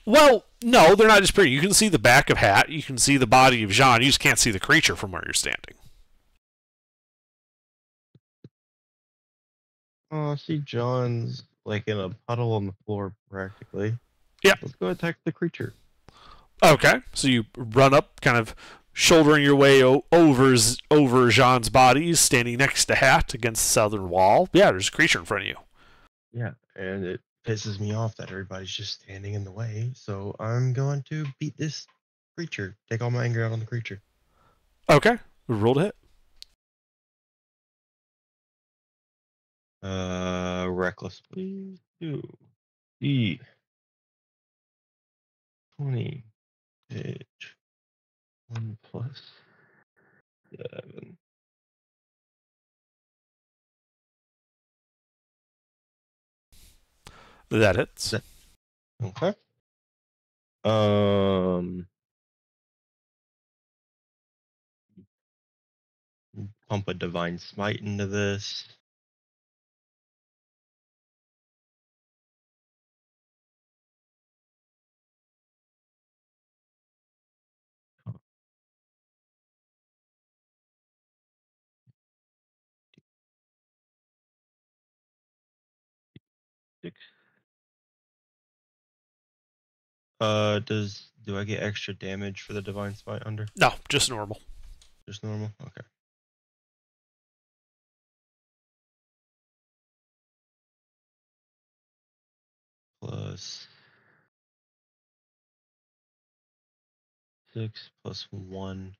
Well, no, they're not disappearing. You can see the back of Hat. You can see the body of Jean. You just can't see the creature from where you're standing. Oh, I see John's like in a puddle on the floor practically. Yeah. Let's go attack the creature. Okay, so you run up, kind of shouldering your way over Jean's body. He's standing next to Hat against the southern wall. Yeah, there's a creature in front of you. Yeah, and it pisses me off that everybody's just standing in the way. So I'm going to beat this creature. Take all my anger out on the creature. Okay, roll to hit. Reckless, please do. E. 20. Page. 1 plus 7. That hits. Okay. Pump a divine smite into this. Six. Do I get extra damage for the divine smite under? No, just normal. Just normal? Okay. Plus 6 plus 1.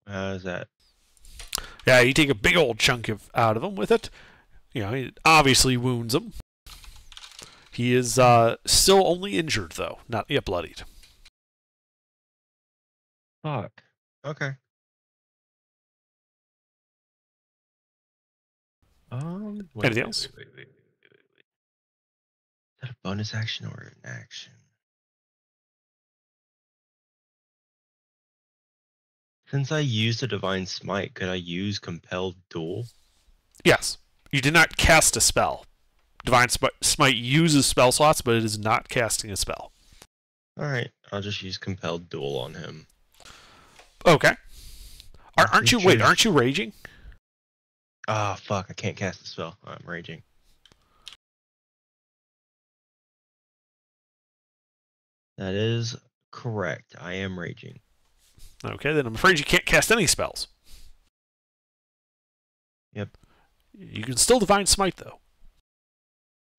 How is that? Yeah, you take a big old chunk out of him with it. You know, it obviously wounds him. He is still only injured, though, not yet bloodied. Fuck. Okay. Anything else? Wait. Is that a bonus action or an action? Since I used a divine smite, could I use compelled duel? Yes. You did not cast a spell. Divine Smite uses spell slots, but it is not casting a spell. Alright, I'll just use compelled duel on him. Okay. Aren't you raging? Ah, fuck, I can't cast a spell. I'm raging. That is correct. I am raging. Okay, then I'm afraid you can't cast any spells. Yep. You can still Divine Smite, though.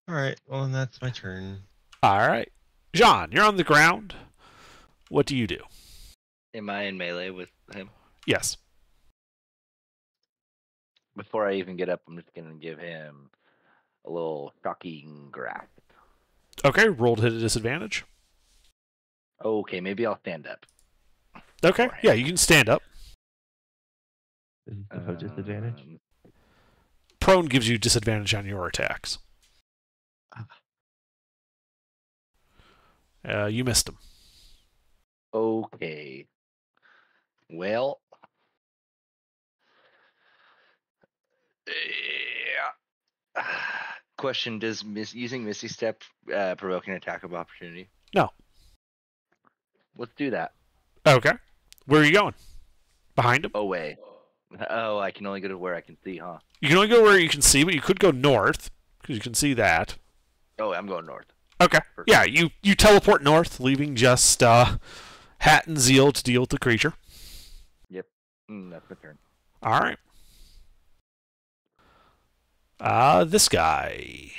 Alright, well, then that's my turn. Alright. Jean, you're on the ground. What do you do? Am I in melee with him? Yes. Before I even get up, I'm just gonna give him a little shocking grasp. Okay, roll to hit a disadvantage. Okay, maybe I'll stand up. Okay, yeah, you can stand up. Does he still have disadvantage? Prone gives you disadvantage on your attacks. You missed him. Okay. Well. Yeah. Question: does using Misty Step provoke an attack of opportunity? No. Let's do that. Okay. Where are you going? Behind him? Away. Oh, I can only go to where I can see, huh? You can only go where you can see, but you could go north, because you can see that. Oh, I'm going north. Okay. Yeah, you teleport north, leaving just Hat and Zeal to deal with the creature. Yep. That's my turn. Alright. This guy.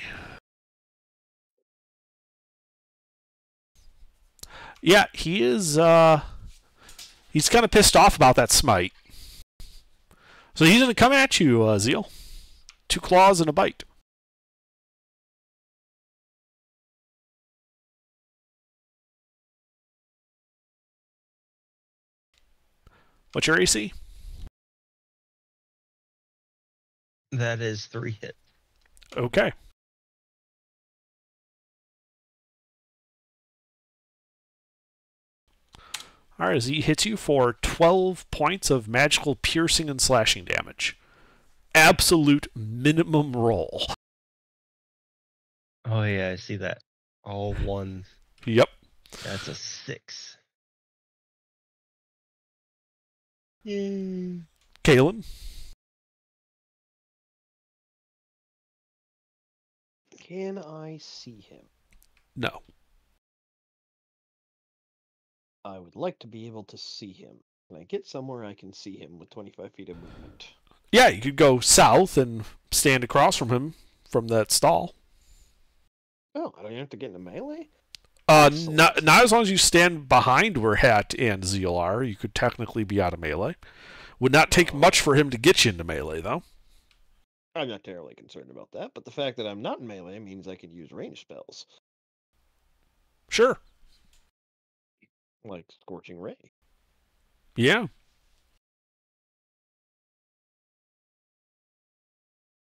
Yeah, he is, he's kind of pissed off about that smite. So he's going to come at you, Zeal. 2 claws and a bite. What's your AC? That is 3 hits. Okay. Alright, as he hits you for 12 points of magical piercing and slashing damage. Absolute minimum roll. Oh yeah, I see that. All ones. Yep. That's a 6. Yay. Kalen? Can I see him? No. I would like to be able to see him. Can I get somewhere I can see him with 25 feet of movement? Yeah, you could go south and stand across from him from that stall. Oh, I don't even have to get into melee? Not as long as you stand behind where Hat and Zeal are. You could technically be out of melee. Would not take much for him to get you into melee, though. I'm not terribly concerned about that, but the fact that I'm not in melee means I can use range spells. Sure. Like Scorching Ray. Yeah.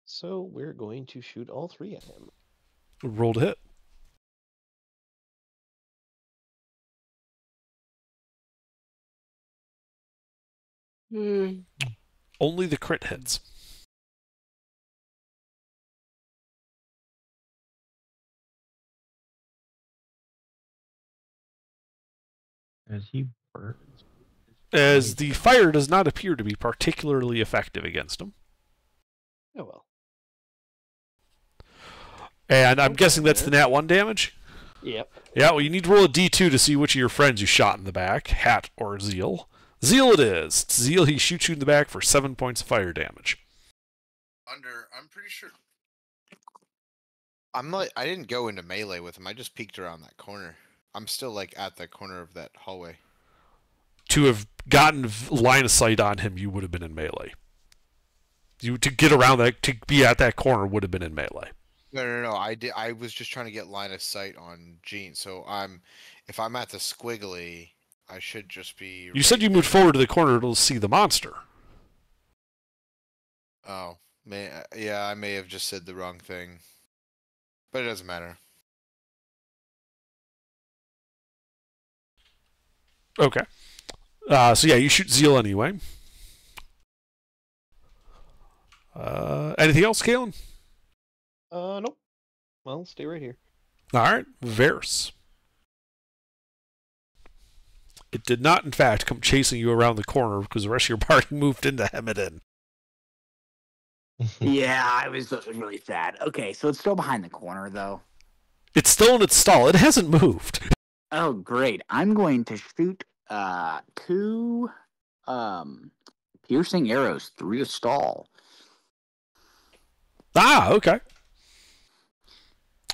So we're going to shoot all three at him. Roll to hit. Only the crit hits. As he burns. As the fire does not appear to be particularly effective against him. Oh well. And I'm Okay, guessing that's the there. nat 1 damage? Yep. Yeah, well, you need to roll a d2 to see which of your friends you shot in the back, Hat or Zeal. Zeal it is. It's Zeal, he shoots you in the back for 7 points of fire damage. I'm pretty sure. I didn't go into melee with him. I just peeked around that corner. I'm still like at the corner of that hallway. To have gotten line of sight on him, you would have been in melee. To get around that, to be at that corner would have been in melee. No. I was just trying to get line of sight on Gene. So if I'm at the squiggly, I should just be. You said you moved forward to the corner to see the monster. Oh, yeah, I may have just said the wrong thing, but it doesn't matter. Okay. So yeah, you shoot Zeal anyway. Anything else, Kalen? Nope. Well, stay right here. All right, Varys. It did not, in fact, come chasing you around the corner because the rest of your party moved into Hemedin. Yeah, I was really sad. Okay, so it's still behind the corner, though. It's still in its stall. It hasn't moved. Oh, great. I'm going to shoot two piercing arrows through the stall. Ah, okay.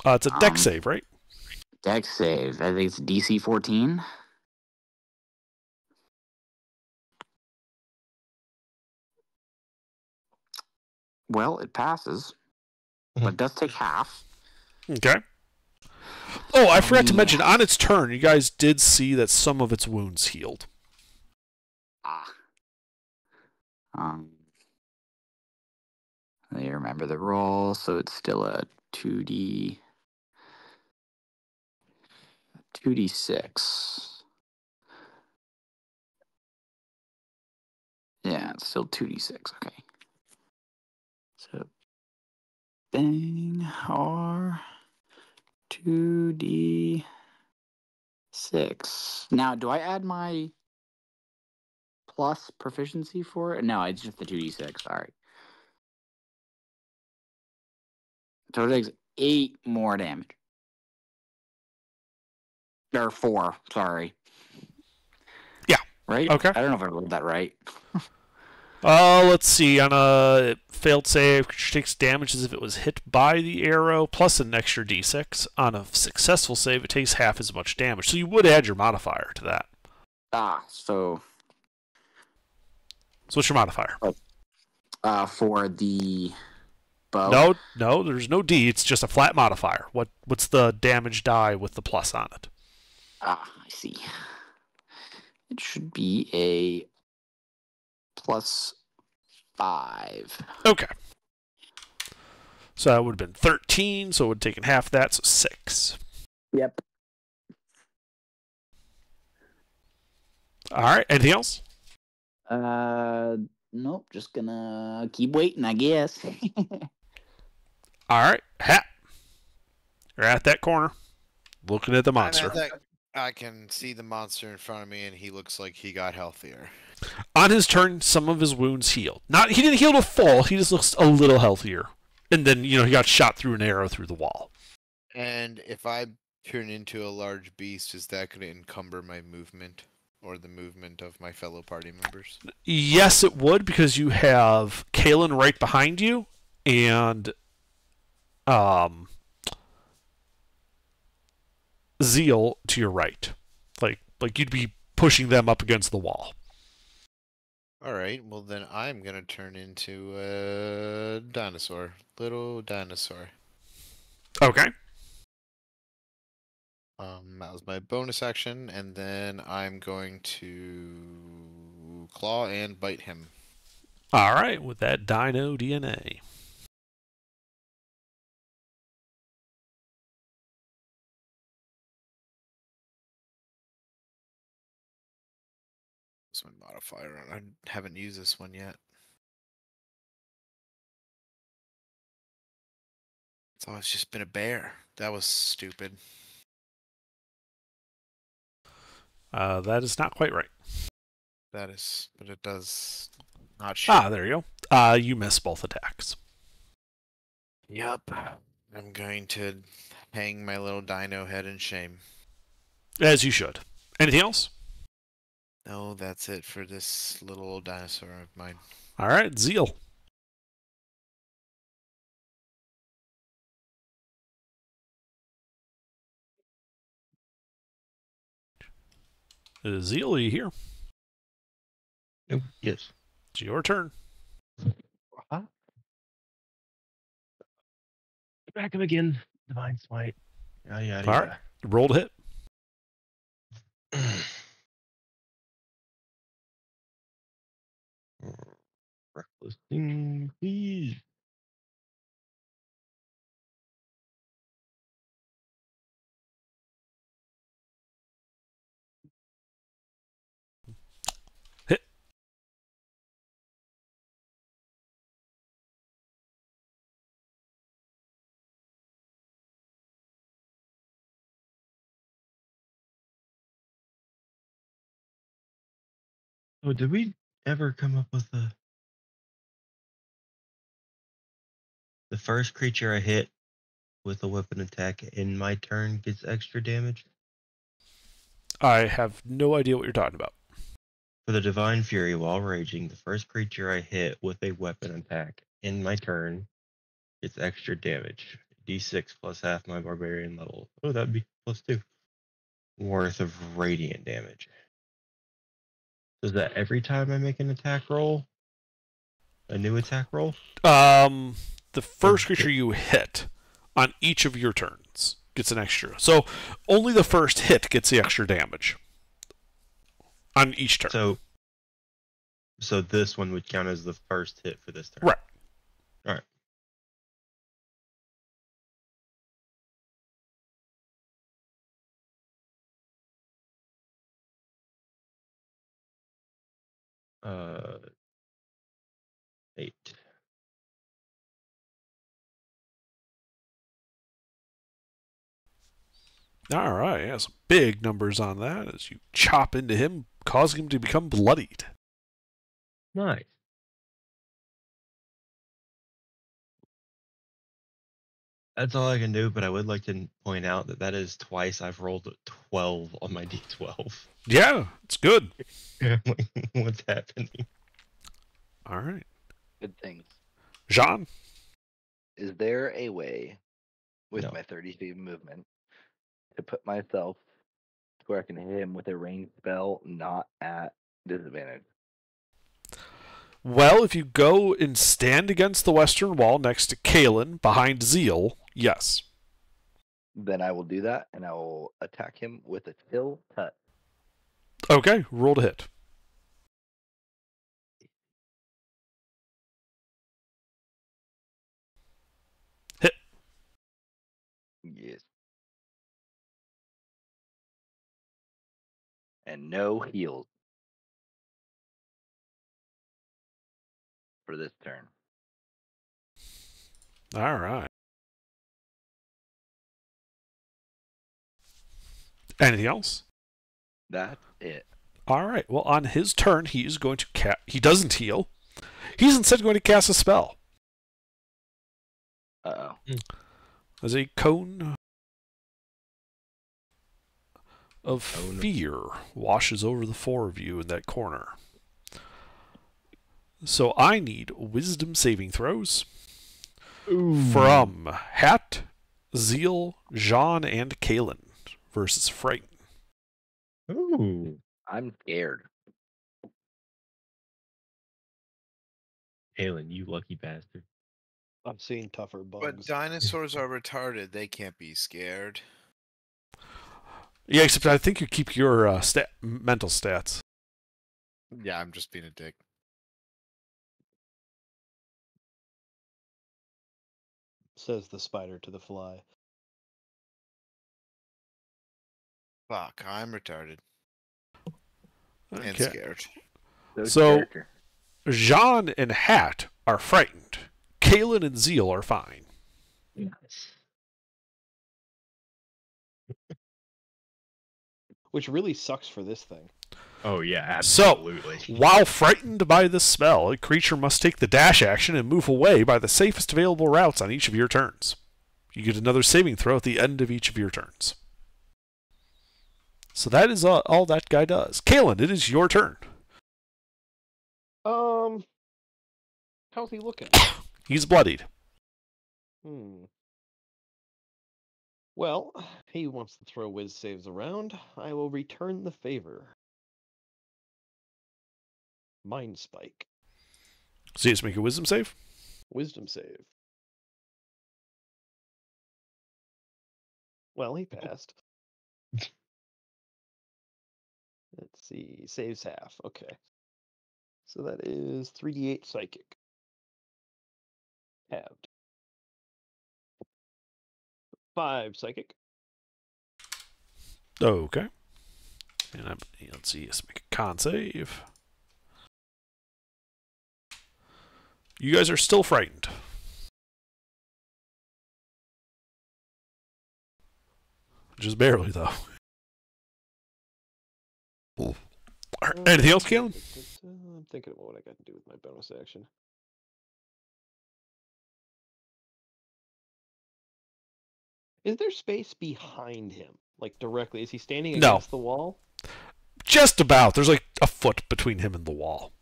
It's a dex save, right? Dex save. I think it's DC 14. Well, it passes, but it does take half. Okay. Oh, I forgot to mention, on its turn, you guys did see that some of its wounds healed. They remember the roll, so it's still a 2d6. Yeah, it's still 2d6. Okay. So, bang, R, 2d6. Now, do I add my plus proficiency for it? No, it's just the 2d6. Sorry. So it takes 8 more damage. Or 4, sorry. Yeah. Right? Okay. I don't know if I rolled that right. Let's see. On a failed save, creature takes damage as if it was hit by the arrow, plus an extra d6. On a successful save, it takes half as much damage. So you would add your modifier to that. So what's your modifier? For the bow? No, there's no D. It's just a flat modifier. What's the damage die with the plus on it? I see. It should be a +5. Okay. So that would have been 13, so it would have taken half that, so 6. Yep. All right, anything else? Nope, just gonna keep waiting, I guess. All right, Hat. You're at that corner, looking at the monster. I can see the monster in front of me, and he looks like he got healthier. On his turn, some of his wounds healed. He didn't heal to full. He just looks a little healthier. And then he got shot through an arrow through the wall. And if I turn into a large beast, is that going to encumber my movement or the movement of my fellow party members? Yes, it would, because you have Kalen right behind you, and Zeal to your right. Like you'd be pushing them up against the wall. All right, well then I'm gonna turn into a dinosaur, little dinosaur. Okay. That was my bonus action, and then I'm going to claw and bite him. All right, with that dino DNA. That's my modifier. I haven't used this one yet. So it's just been a bear. That was stupid. That is not quite right. That is, but it does not shoot. There you go. You miss both attacks. Yup. I'm going to hang my little dino head in shame. As you should. Anything else? No, that's it for this little old dinosaur of mine. All right, Zeal. Zeal, are you here? Nope. Yes. It's your turn. Huh? Back him again. Divine Smite. Yada, yada, All right. Roll to hit. Reckless thing, please. Hit. Oh, did we ever come up with the first creature I hit with a weapon attack in my turn gets extra damage? I have no idea what you're talking about. For the Divine Fury, while raging, the first creature I hit with a weapon attack in my turn gets extra damage. D6 plus half my barbarian level. Oh, that'd be +2 worth of radiant damage. Is that every time I make an attack roll? A new attack roll? The first creature you hit on each of your turns gets an extra. So only the first hit gets the extra damage on each turn. So this one would count as the first hit for this turn. Right. All right. Uh, 8. All right, yeah, some big numbers on that as you chop into him, causing him to become bloodied. Nice. That's all I can do, but I would like to point out that is twice I've rolled a 12 on my D12. Yeah, it's good. What's happening? All right. Good things. Jean? Is there a way with No. my 30 feet of movement to put myself to where I can hit him with a ranged spell, not at disadvantage? Well, if you go and stand against the western wall next to Kalen behind Zeal, yes. Then I will do that, and I will attack him with a chill touch. Okay, roll to hit. Hit. Yes. And no heals for this turn. All right. Anything else? That's it. All right. Well, on his turn, he is going to he doesn't heal. He's instead going to cast a spell. Uh oh. As a cone of Cone of- fear washes over the four of you in that corner. So I need wisdom saving throws from Hat, Zeal, Jean, and Kalen versus Frighten. Ooh. I'm scared. Halen, you lucky bastard. I'm seeing tougher But bugs. dinosaurs are retarded. They can't be scared. Yeah, except I think you keep your mental stats. Yeah, I'm just being a dick. Says the spider to the fly. Fuck, I'm retarded and Okay. scared. So- Character. Jean and Hat are frightened. Kalen and Zeal are fine. Yes. Which really sucks for this thing. Oh yeah, So, absolutely. While frightened by this spell, a creature must take the dash action and move away by the safest available routes on each of your turns. You get another saving throw at the end of each of your turns. So that is all that guy does. Kalen, it is your turn. How's he looking? He's bloodied. Well, he wants to throw whiz saves around. I will return the favor. Mind Spike. So you just make a wisdom save? Wisdom save. Well, he passed. Let's see. Saves half. Okay. So that is 3d8 psychic. Halved. 5 psychic. Okay. And let's see, let's make a con save. You guys are still frightened. Just barely, though. Anything else, Kalen? I'm thinking about what I got to do with my bonus action. Is there space behind him? Like directly? Is he standing No. against the wall? Just about. There's like a foot between him and the wall.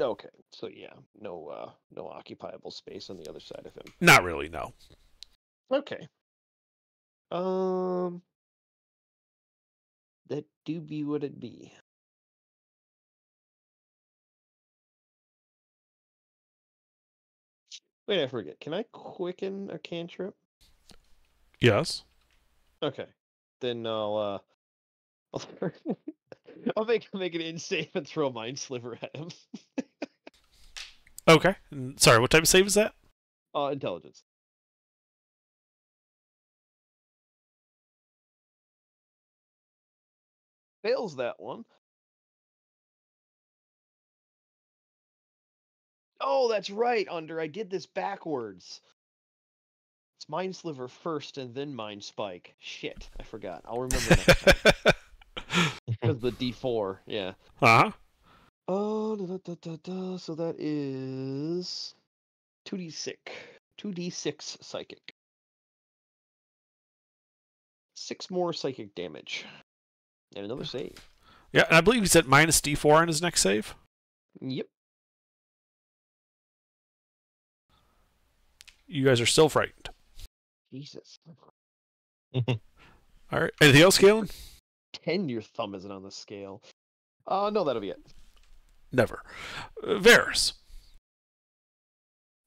Okay. So yeah, no occupiable space on the other side of him. Not really, no. Okay. That do be what it be. Wait, I forget. Can I quicken a cantrip? Yes. Okay. Then I'll I'll make an insane and throw a mind sliver at him. Okay. Sorry, what type of save is that? Intelligence. Fails that one. Oh, that's right, Under. I did this backwards. It's Mind Sliver first and then Mind Spike. Shit, I forgot. I'll remember next time. Because the D4, yeah. Uh-huh. So that is 2d6 psychic. 6 more psychic damage. And another save. Yeah, and I believe he's at minus D4 on his next save. Yep. You guys are still frightened. Jesus. All right. Anything else, Kalen? 10, your thumb isn't on the scale. No, that'll be it. Never. Varys.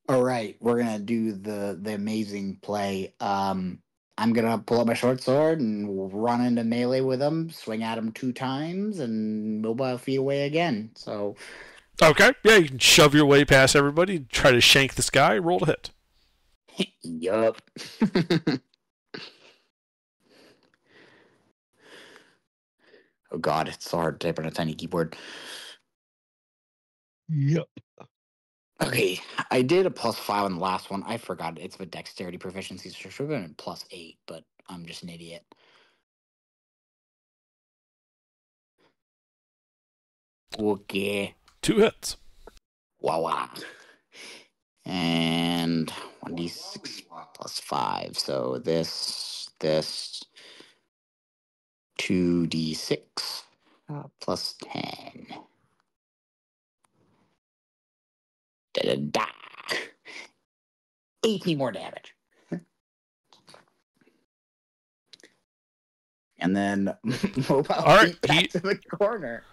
All right, we're gonna do the amazing play. I'm gonna pull out my short sword and run into melee with him, swing at him 2 times, and mobile feet away again. So, Okay. Yeah, you can shove your way past everybody, try to shank this guy, roll to hit. yup. Oh God, it's so hard to type on a tiny keyboard. Yep. Okay, I did a +5 on the last one. I forgot it's a dexterity proficiency, so it should have been +8, but I'm just an idiot. Okay. 2 hits. Wow, wow. And 1d6 plus 5. So this 2d6 plus 10. Da-da-da. 18 more damage. And then move out All right, back to the corner.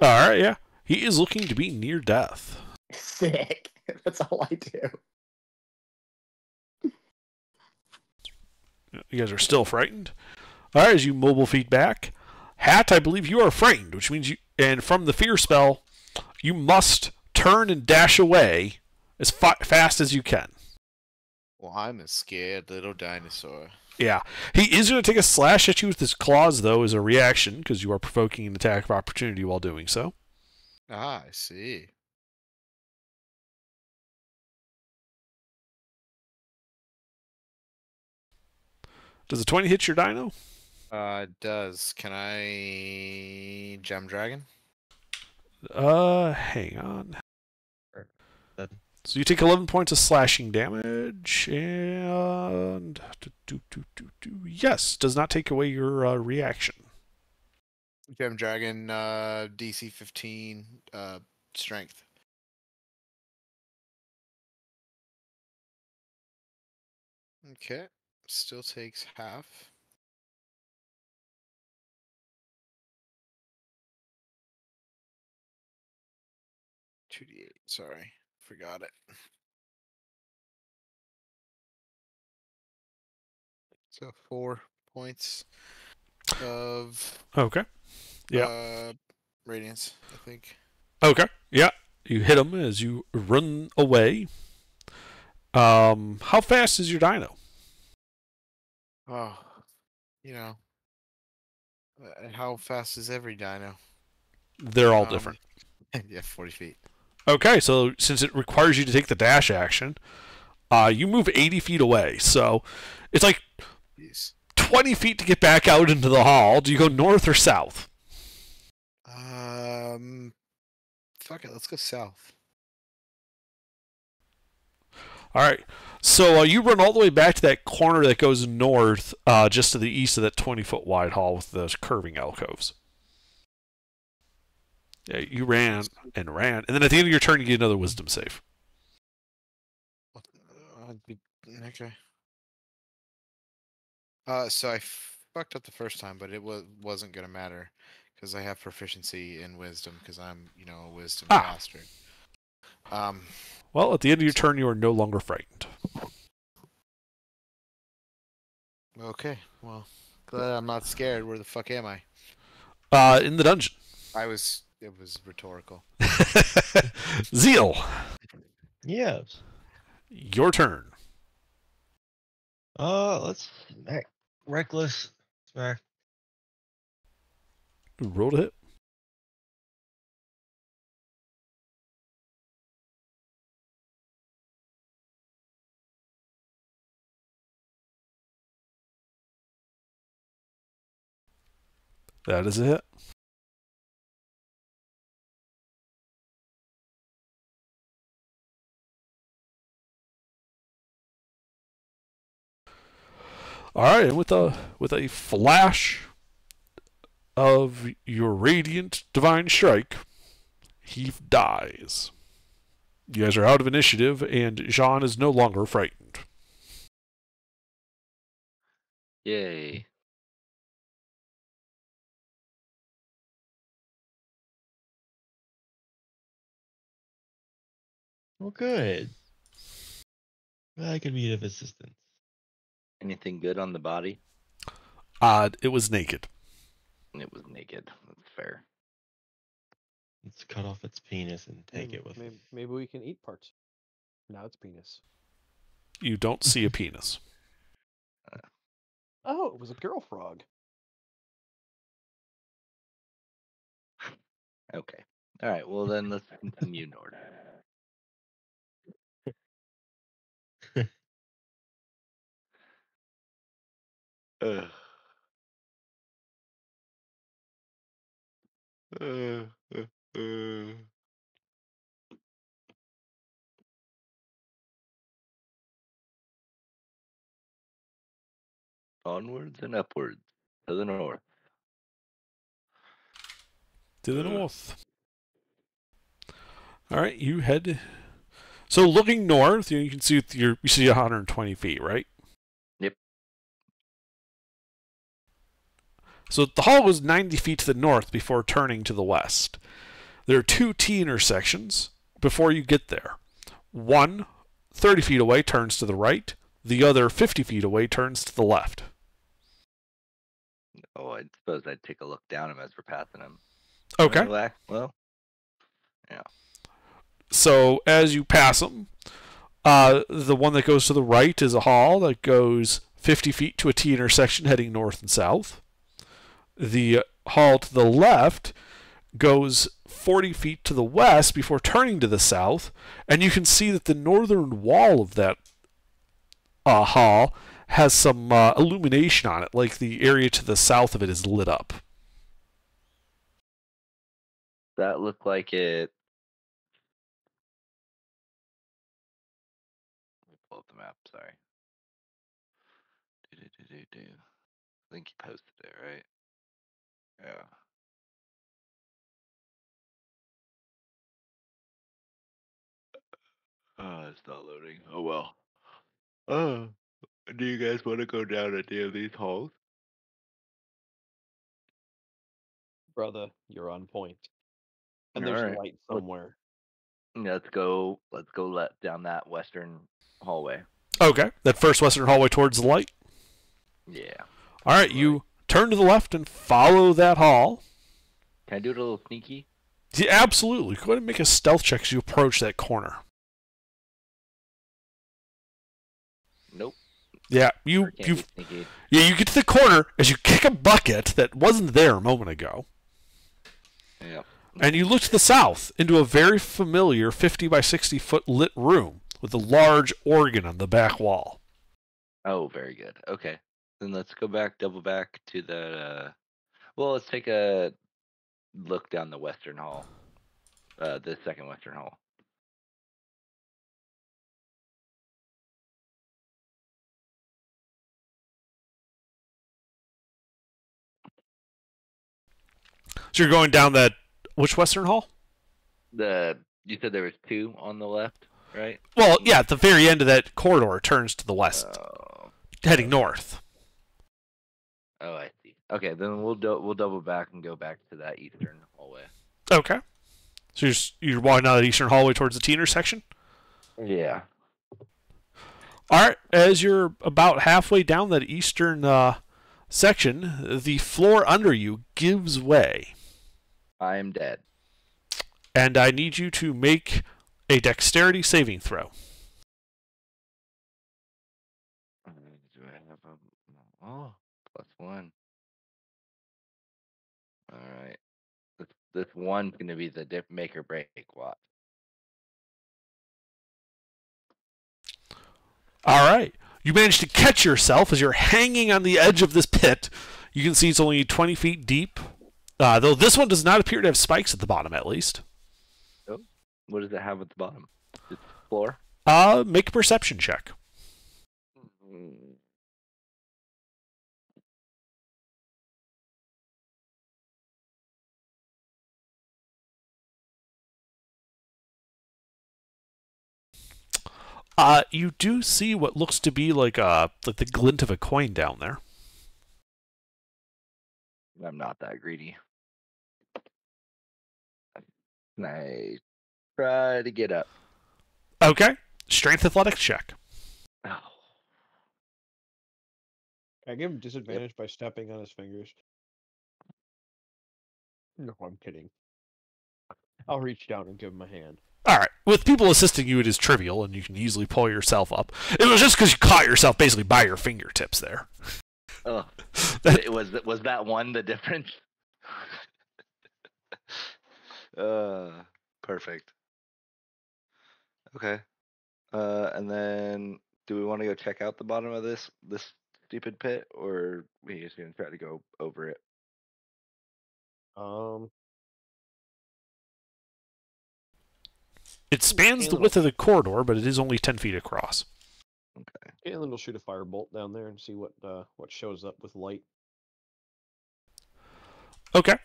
All right, yeah. He is looking to be near death. Sick. That's all I do. You guys are still frightened. All right, as you mobile feet back, Hat, I believe you are frightened, which means you. And from the fear spell, you must turn and dash away as fast as you can. Well, I'm a scared little dinosaur. Yeah, he is going to take a slash at you with his claws, though, as a reaction because you are provoking an attack of opportunity while doing so. Ah, I see. Does a 20 hit your dino? It does. Can I gem dragon? Hang on. So you take 11 points of slashing damage, and yes, does not take away your reaction. Gem dragon, DC 15, strength. Okay, still takes half. Two D8. Sorry, forgot it. So 4 points of Okay. Yeah. radiance, I think. Okay. Yeah. You hit him as you run away. How fast is your dino? Oh, how fast is every dino? They're all different. Yeah, 40 feet. Okay, so since it requires you to take the dash action, you move 80 feet away. So it's like Jeez. 20 feet to get back out into the hall. Do you go north or south? Fuck it, let's go south. All right. So you run all the way back to that corner that goes north, just to the east of that 20-foot wide hall with those curving alcoves. Yeah, you ran and ran, and then at the end of your turn, you get another wisdom save. Okay. So I fucked up the first time, but it wasn't gonna matter because I have proficiency in wisdom because I'm, a wisdom bastard. Well, at the end of your turn, you are no longer frightened. Okay, well, glad I'm not scared. Where the fuck am I? In the dungeon. It was rhetorical. Zeal. Yes. Your turn. Let's smack. Reckless smack. Roll to hit. That is a hit. All right, and with a flash of your radiant divine strike, he dies. You guys are out of initiative, and Jean is no longer frightened. Yay. Well, good. I could be of assistance. Anything good on the body? It was naked. It was naked. That's fair. Let's cut off its penis and take it with Maybe we can eat parts. Now it's penis. You don't see a penis. Oh, it was a girl frog. Okay. All right. Well, then let's continue north. Ugh. Onwards and upwards to the north. To the north. All right, you head. So looking north, you can see you see 120 feet, right? Yep. So the hall was 90 feet to the north before turning to the west. There are two T intersections before you get there. One, 30 feet away, turns to the right. The other, 50 feet away, turns to the left. Oh, I suppose I'd take a look down him as we're passing him. Okay. Relax. Well, yeah. So as you pass them, the one that goes to the right is a hall that goes 50 feet to a T intersection heading north and south. The hall to the left goes 40 feet to the west before turning to the south, and you can see that the northern wall of that hall has some illumination on it, like the area to the south of it is lit up. That looked like it. Let me pull up the map. Sorry. I think you posted it, right? Yeah. It's not loading. Oh well. Do you guys want to go down any of these halls? Brother, you're on point. And All there's right. light somewhere. Let's go. Let's go down that western hallway. Okay, that first western hallway towards the light. Yeah. All right, you turn to the left and follow that hall. Can I do it a little sneaky? Yeah, absolutely. Go ahead and make a stealth check as you approach that corner. Nope. Yeah, you get to the corner as you kick a bucket that wasn't there a moment ago. Yeah. And you look to the south into a very familiar 50 by 60 foot lit room with a large organ on the back wall. Oh, very good. Okay. Then let's go back, double back to the. Well, let's take a look down the western hall. The second western hall. So you're going down that which western hall? You said there was two on the left, right? Well, yeah, at the very end of that corridor, it turns to the west, heading north. Oh, I see. Okay, then we'll double back and go back to that eastern hallway. Okay. So you're walking down that eastern hallway towards the T intersection? Yeah. All right. As you're about halfway down that eastern section, the floor under you gives way. I am dead. And I need you to make a dexterity saving throw. Do I have a +1? All right. This one's gonna be the make or break. Watch. All right. You manage to catch yourself as you're hanging on the edge of this pit. You can see it's only 20 feet deep, though this one does not appear to have spikes at the bottom, at least. Oh, what does it have at the bottom? It's floor. Make a perception check. You do see what looks to be like the glint of a coin down there. I'm not that greedy. I try to get up. Okay. Strength athletics check. Oh. I give him disadvantage by stepping on his fingers. No, I'm kidding. I'll reach down and give him a hand. All right. With people assisting you, it is trivial, and you can easily pull yourself up. It was just because you caught yourself basically by your fingertips there. Oh, was that one the difference? Perfect. Okay. And then do we want to go check out the bottom of this stupid pit, or we just gonna try to go over it? It spans the Kalen width of the corridor, but it is only 10 feet across. Caitlin will shoot a firebolt down there and see what shows up with light. Okay.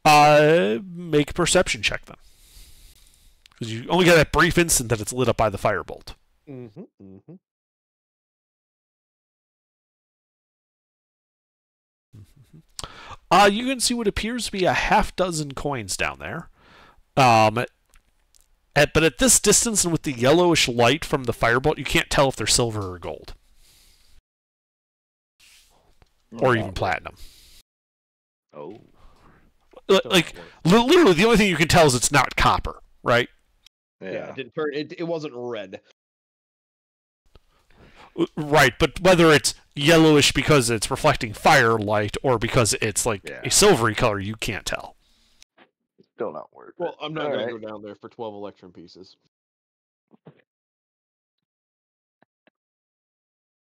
Make a perception check then. Because you only get that brief instant that it's lit up by the firebolt. Mm-hmm. Mm-hmm. You can see what appears to be a half dozen coins down there. But at this distance and with the yellowish light from the firebolt, you can't tell if they're silver or gold. Or even platinum. Oh. Like, literally, the only thing you can tell is it's not copper, right? Yeah, it didn't turn. It wasn't red. Right, but whether it's yellowish because it's reflecting firelight or because it's like a silvery color, you can't tell. Still not worth it. Well, I'm not going to go down there for 12 electrum pieces. Okay.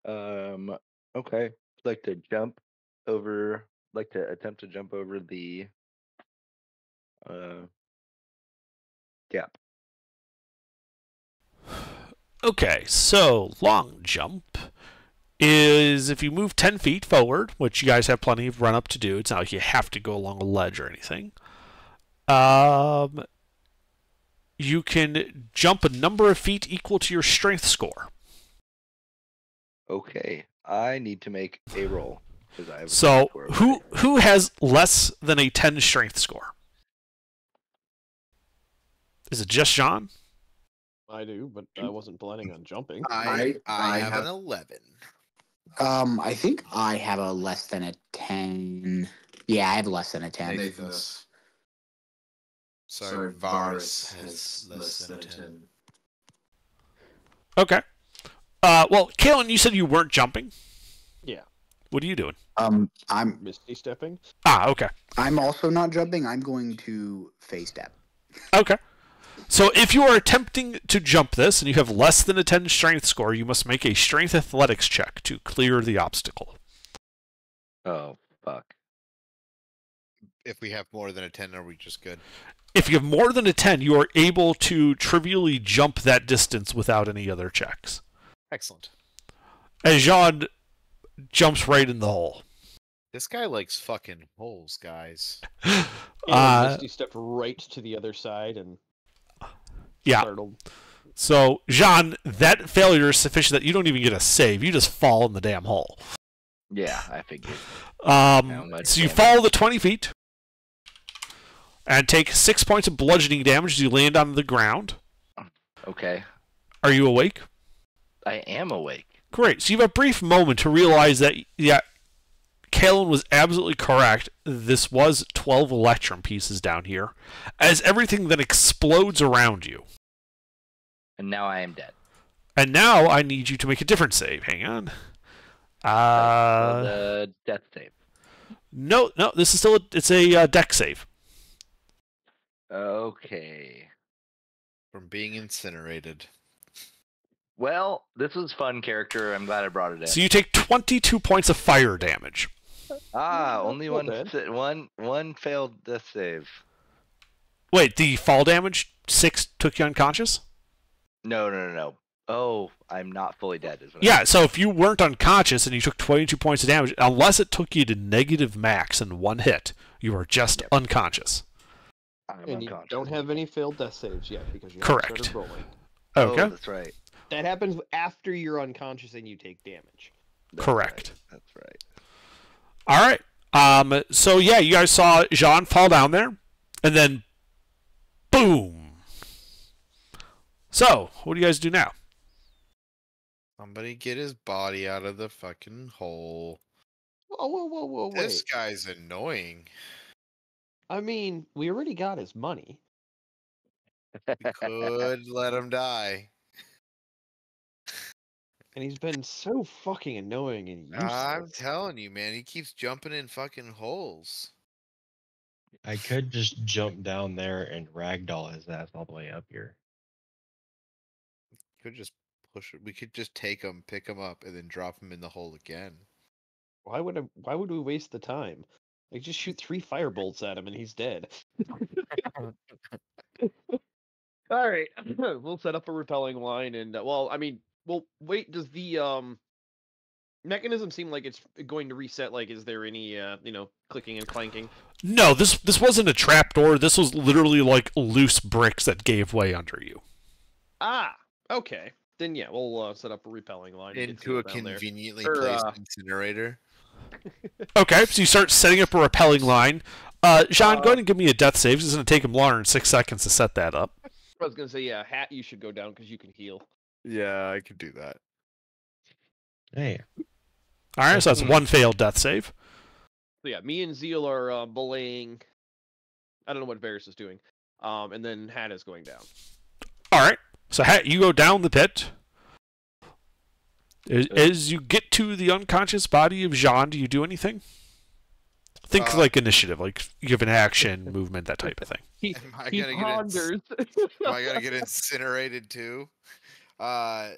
I'd like to attempt to jump over the gap. Okay, so long jump is if you move 10 feet forward, which you guys have plenty of run up to do. It's not like you have to go along a ledge or anything. You can jump a number of feet equal to your strength score. Okay, I need to make a roll. I have So who has less than a 10 strength score? Is it just John? I do, but I wasn't planning on jumping. I have an 11. I think I have a less than a 10. Yeah, I have less than a 10. Nathan's. Sorry, Varus has less than a 10. Okay. Well, Kalen, you said you weren't jumping. Yeah. What are you doing? I'm Misty stepping. Okay. I'm also not jumping. I'm going to face step. Okay. So if you are attempting to jump this and you have less than a 10 strength score, you must make a strength athletics check to clear the obstacle. Oh, fuck. If we have more than a 10, are we just good? If you have more than a 10, you are able to trivially jump that distance without any other checks. Excellent. As Jean jumps right in the hole. This guy likes fucking holes, guys. Misty stepped right to the other side and startled. So, Jean, that failure is sufficient that you don't even get a save. You just fall in the damn hole. Yeah, I figured. So you fall the 20 feet and take 6 points of bludgeoning damage as you land on the ground. Okay. Are you awake? I am awake. Great. So you have a brief moment to realize that, yeah, Kalen was absolutely correct. This was 12 electrum pieces down here, as everything then explodes around you. And now I am dead. And now I need you to make a different save. Hang on. The death save. No, this is still it's a deck save. Okay. From being incinerated. Well, this was fun, character. I'm glad I brought it in. So you take 22 points of fire damage. Only one failed death save. Wait, the fall damage 6 took you unconscious? No. Oh, I'm not fully dead. Yeah, so if you weren't unconscious and you took 22 points of damage, unless it took you to negative max in one hit, you are just unconscious. And you don't have any failed death saves yet because you Correct. haven't started rolling. Okay. Oh, that's right. That happens after you're unconscious and you take damage. Correct. Right. That's right. All right. So yeah, you guys saw Jean fall down there, and then boom. So, what do you guys do now? Somebody get his body out of the fucking hole. Whoa, wait. This guy's annoying. I mean, we already got his money. We could let him die. And he's been so fucking annoying and useless. I'm telling you, man, he keeps jumping in fucking holes. I could just jump down there and ragdoll his ass all the way up here. Could just push it. We could just take him, pick him up, and then drop him in the hole again. Why would we waste the time? Like, just shoot 3 firebolts at him and he's dead. All right, we'll set up a repelling line, and well, I mean, well, wait. Does the mechanism seem like it's going to reset? Like, is there any clicking and clanking? No, this wasn't a trapdoor. This was literally like loose bricks that gave way under you. Ah, okay. Then yeah, we'll set up a repelling line and get Into a Seal down there. conveniently Or, placed incinerator. Okay, so you start setting up a repelling line. Jean, go ahead and give me a death save. It's going to take him longer than 6 seconds to set that up. I was gonna say, yeah, Hat, you should go down because you can heal. Yeah, I could do that. Hey, All right, so that's one failed death save. So yeah, me and Zeal are belaying. I don't know what Varys is doing. And then Hat is going down. All right, so Hat, you go down the pit. As you get to the unconscious body of Jean, do you do anything? Think like initiative, like give an action, movement, that type of thing. He Am I he gonna get ponders. Am I gonna get incinerated too? Yeah,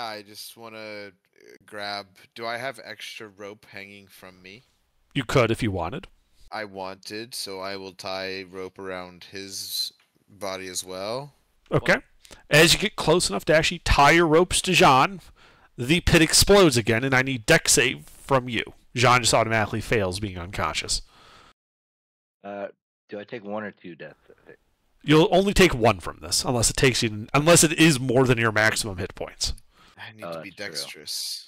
I just want to grab. Do I have extra rope hanging from me? You could if you wanted. I wanted, so I will tie rope around his body as well. Okay. As you get close enough to actually tie your ropes to Jean, the pit explodes again, and I need deck save from you. Jean just automatically fails being unconscious. Do I take 1 or 2 deaths? You'll only take 1 from this, unless it is more than your maximum hit points. I need Oh, to be that's true. dexterous.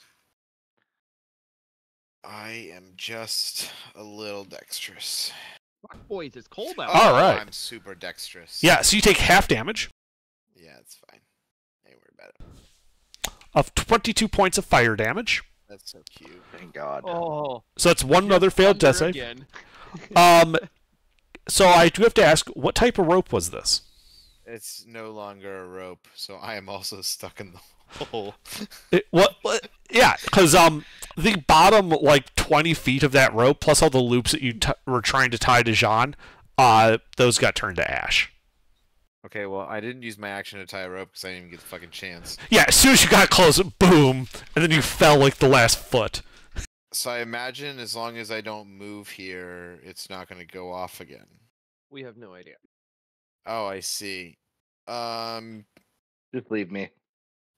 I am just a little dexterous. Fuck, boys, it's cold out. All right. I'm super dexterous. Yeah, so you take half damage Yeah, it's fine. Ain't worry about it. of 22 points of fire damage. That's so cute. Thank God. Oh, So that's one other failed death save. again. So I do have to ask, what type of rope was this? It's no longer a rope, so I am also stuck in the hole. Yeah, because the bottom like 20 feet of that rope, plus all the loops that you were trying to tie to Jean, those got turned to ash. Okay, well, I didn't use my action to tie a rope because I didn't even get the fucking chance. Yeah, as soon as you got close, boom, and then you fell like the last foot. So I imagine as long as I don't move here, it's not going to go off again. We have no idea. Oh, I see. Just leave me.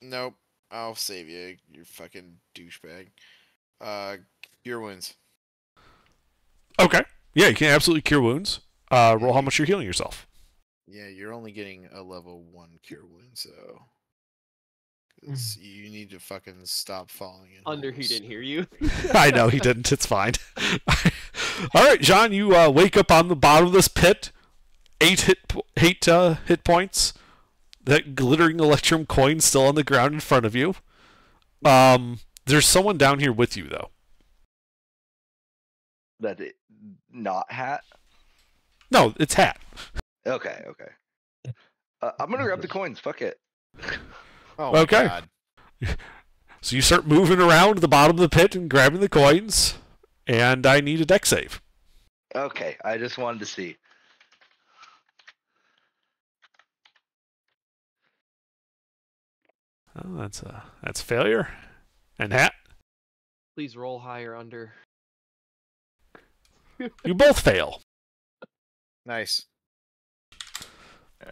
Nope. I'll save you, you fucking douchebag. Cure wounds. Okay. Yeah, you can absolutely cure wounds. Roll how much you're healing yourself. Yeah, you're only getting a level 1 cure wound, so... 'Cause you need to fucking stop falling in Under, he holes. didn't hear you. I know, he didn't. It's fine. All right, Jean, you wake up on the bottom of this pit. 8 hit points. That glittering Electrum coin still on the ground in front of you. There's someone down here with you, though. That's it. Not Hat? No, it's Hat. Okay. I'm gonna grab the coins. Fuck it. Oh my Okay. God. So you start moving around the bottom of the pit and grabbing the coins, and I need a deck save. Okay, I just wanted to see. Oh, that's failure. And Hat, Please roll higher, Under. you both fail Nice.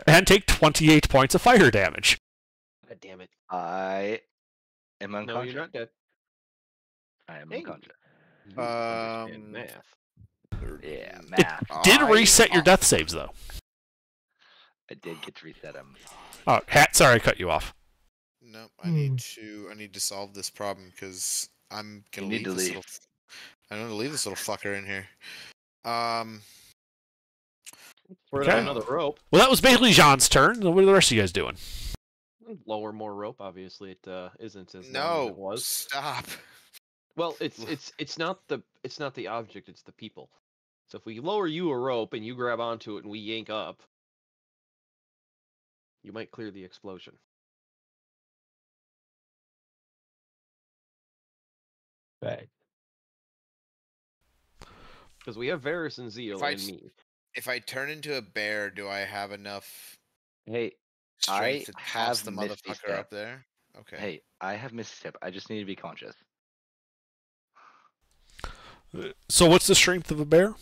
and take 28 points of fire damage. God damn it. I am No, unconscious. you're not dead. I am Hey. unconscious. You understand math. Yeah, math. Did I- reset your death saves though. I did get to reset them. Oh, Hat, sorry I cut you off. Nope. I need to solve this problem because I'm gonna You need leave to this leave. little. I'm gonna leave this little fucker in here. We're Okay. on another rope. Well, that was basically Jean's turn. What are the rest of you guys doing? Lower more rope. Obviously, it isn't as long as No. it was. Stop. Well, it's not the object. It's the people. So if we lower you a rope and you grab onto it and we yank up, you might clear the explosion. Right. Because we have Varys and Zeal If I and s- me. If I turn into a bear, do I have enough Hey, strength to have toss the Misty motherfucker Step. up there? Okay. hey, I have Misty Step. I just need to be conscious. So what's the strength of a bear?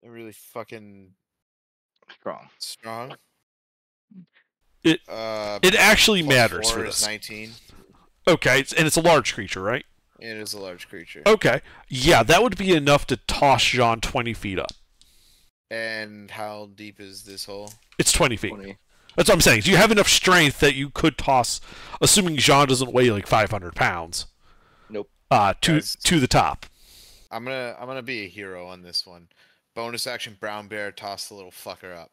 They're really fucking Strong. strong. It actually plus matters 4 for is this. 19. Okay, and it's a large creature, right? It is a large creature. Okay. Yeah, that would be enough to toss Jean 20 feet up. And how deep is this hole? It's 20 feet. 20. That's what I'm saying. Do you have enough strength that you could toss, assuming Jean doesn't weigh like 500 pounds? Nope. To the top. I'm gonna be a hero on this one. Bonus action, brown bear, toss the little fucker up.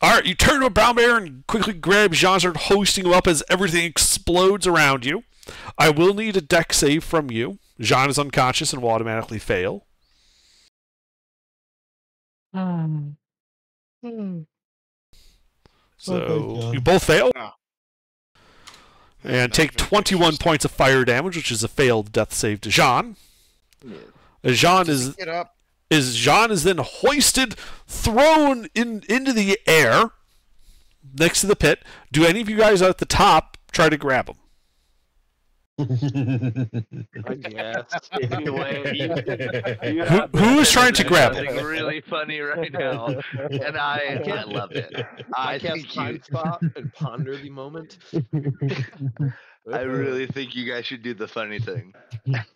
All right, you turn to a brown bear and quickly grab Jean, start hoisting him up as everything explodes around you. I will need a deck save from you. Jean is unconscious and will automatically fail. So you both fail. No. And take 21 points of fire damage, which is a failed death save to Jean. As Jean is Get up. Jean is then hoisted, thrown into the air next to the pit. Do any of you guys at the top try to grab him? I guess. Who is trying to grab him? Something really funny right now, and I love it. I cast think time you, stop and ponder the moment. I really think you guys should do the funny thing.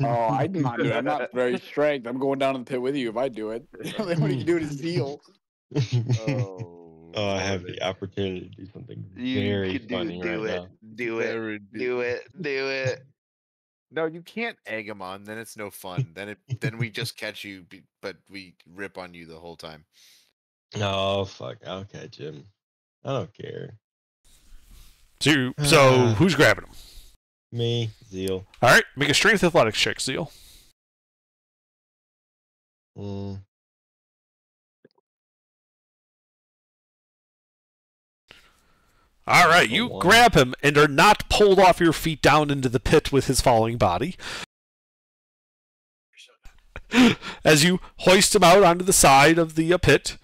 Oh, I do not do it. I'm not very strength. I'm going down in the pit with you if I do it. Then what you can do is heal. Oh, I have the opportunity to do something You very could funny do right it. now. Do it. Do it. Do it. No, you can't egg him on. Then it's no fun. Then we just catch you, but we rip on you the whole time. Oh fuck! I'll catch him. I don't care. So who's grabbing him? Me, Zeal. All right, make a strength athletics check, Zeal. All right, you grab him and are not pulled off your feet down into the pit with his falling body. As you hoist him out onto the side of the pit,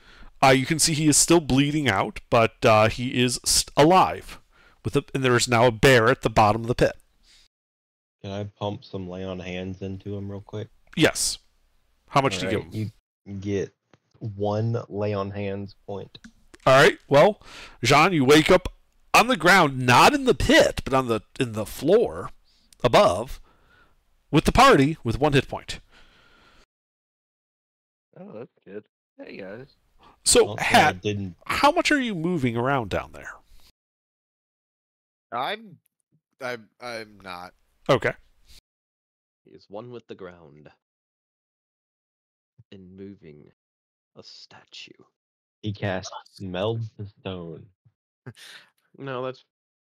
you can see he is still bleeding out, but he is alive. And there is now a bear at the bottom of the pit. Can I pump some lay on hands into him real quick? Yes. How much do you give him? You get 1 lay on hands point. All right. Well, Jean, you wake up on the ground, not in the pit, but in the floor above, with the party with 1 hit point. Oh, that's good. Hey guys. So, Hat, how much are you moving around down there? I'm not. Okay. He is one with the ground and moving a statue. He casts Meld to Stone. No, that's.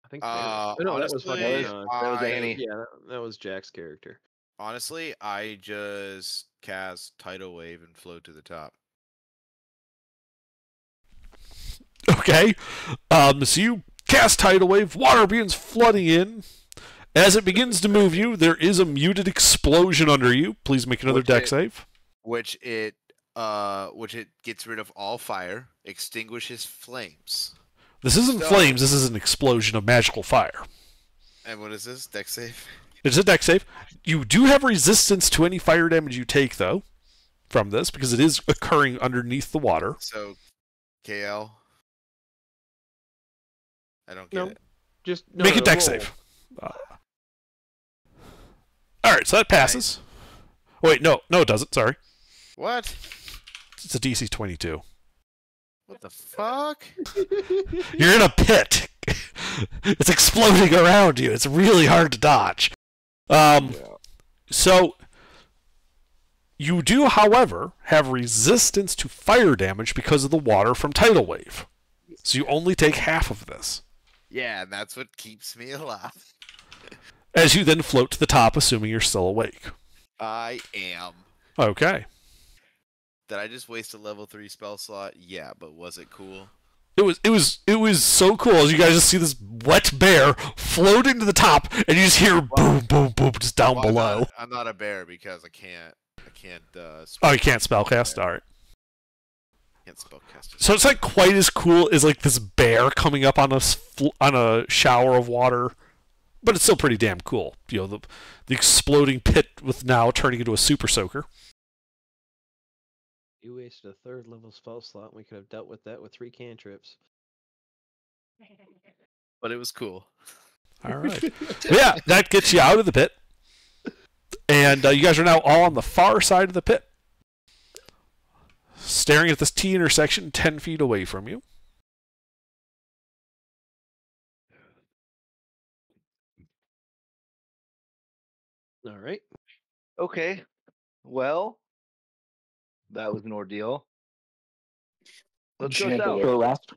I think. No, that was honestly, Annie. Yeah, that was Jack's character. Honestly, I just cast Tidal Wave and float to the top. Okay. So you cast Tidal Wave, water begins flooding in. As it begins to move you, there is a muted explosion under you. Please make another deck save. Which it gets rid of all fire, extinguishes flames. This isn't flames, this is an explosion of magical fire. And what is this? Deck save? It's a deck save. You do have resistance to any fire damage you take, though, from this, because it is occurring underneath the water. So, KL? I don't get No, it. just make a deck save. Alright, so that passes. Wait, no, it doesn't, sorry. What? It's a DC 22. What the fuck? You're in a pit. It's exploding around you. It's really hard to dodge. So, you do, however, have resistance to fire damage because of the water from Tidal Wave. So you only take half of this. Yeah, and that's what keeps me alive. As you then float to the top, assuming you're still awake. I am. Okay. Did I just waste a level 3 spell slot? Yeah, but was it cool? It was so cool as you guys just see this wet bear floating to the top, and you just hear boom, boom, boom, just down below. I'm not a bear because I can't. Oh, you can't spellcast? Alright. Can't spellcast. So it's not quite as cool as like this bear coming up on a shower of water, but it's still pretty damn cool. You know, the exploding pit with now turning into a super soaker. You wasted a 3rd level spell slot, and we could have dealt with that with 3 cantrips. But it was cool. All right. Yeah, that gets you out of the pit. And you guys are now all on the far side of the pit, staring at this T intersection 10 feet away from you. All right. Okay. Well, that was an ordeal. Let's go Should I take a south. short rest?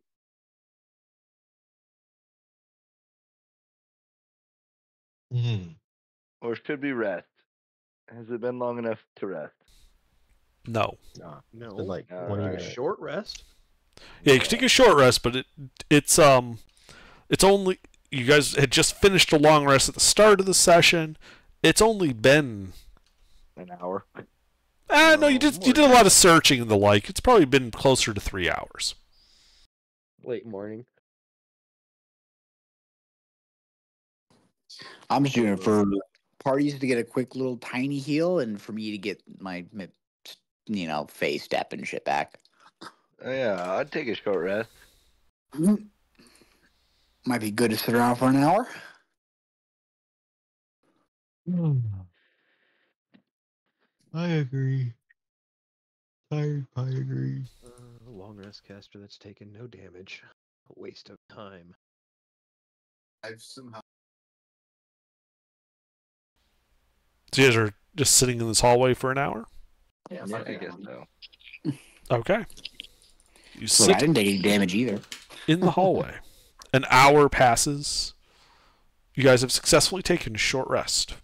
Or should we rest? Has it been long enough to rest? No. No. No. Been like All 20 right. minutes. Short rest. Yeah, you can take a short rest, but it's only, you guys had just finished a long rest at the start of the session. It's only been An hour. no, you did a lot of searching and the like. It's probably been closer to 3 hours. Late morning. I'm just doing it for parties to get a quick little tiny heal, and for me to get my face step and shit back. Yeah, I'd take a short rest. Might be good to sit around for an hour. I agree. Tired pie agrees. A long rest caster that's taken no damage. A waste of time. I've somehow. So you guys are just sitting in this hallway for an hour? Yeah, I guess so. Okay. You Look, sit I didn't take any damage either. in the hallway. An hour passes. You guys have successfully taken a short rest.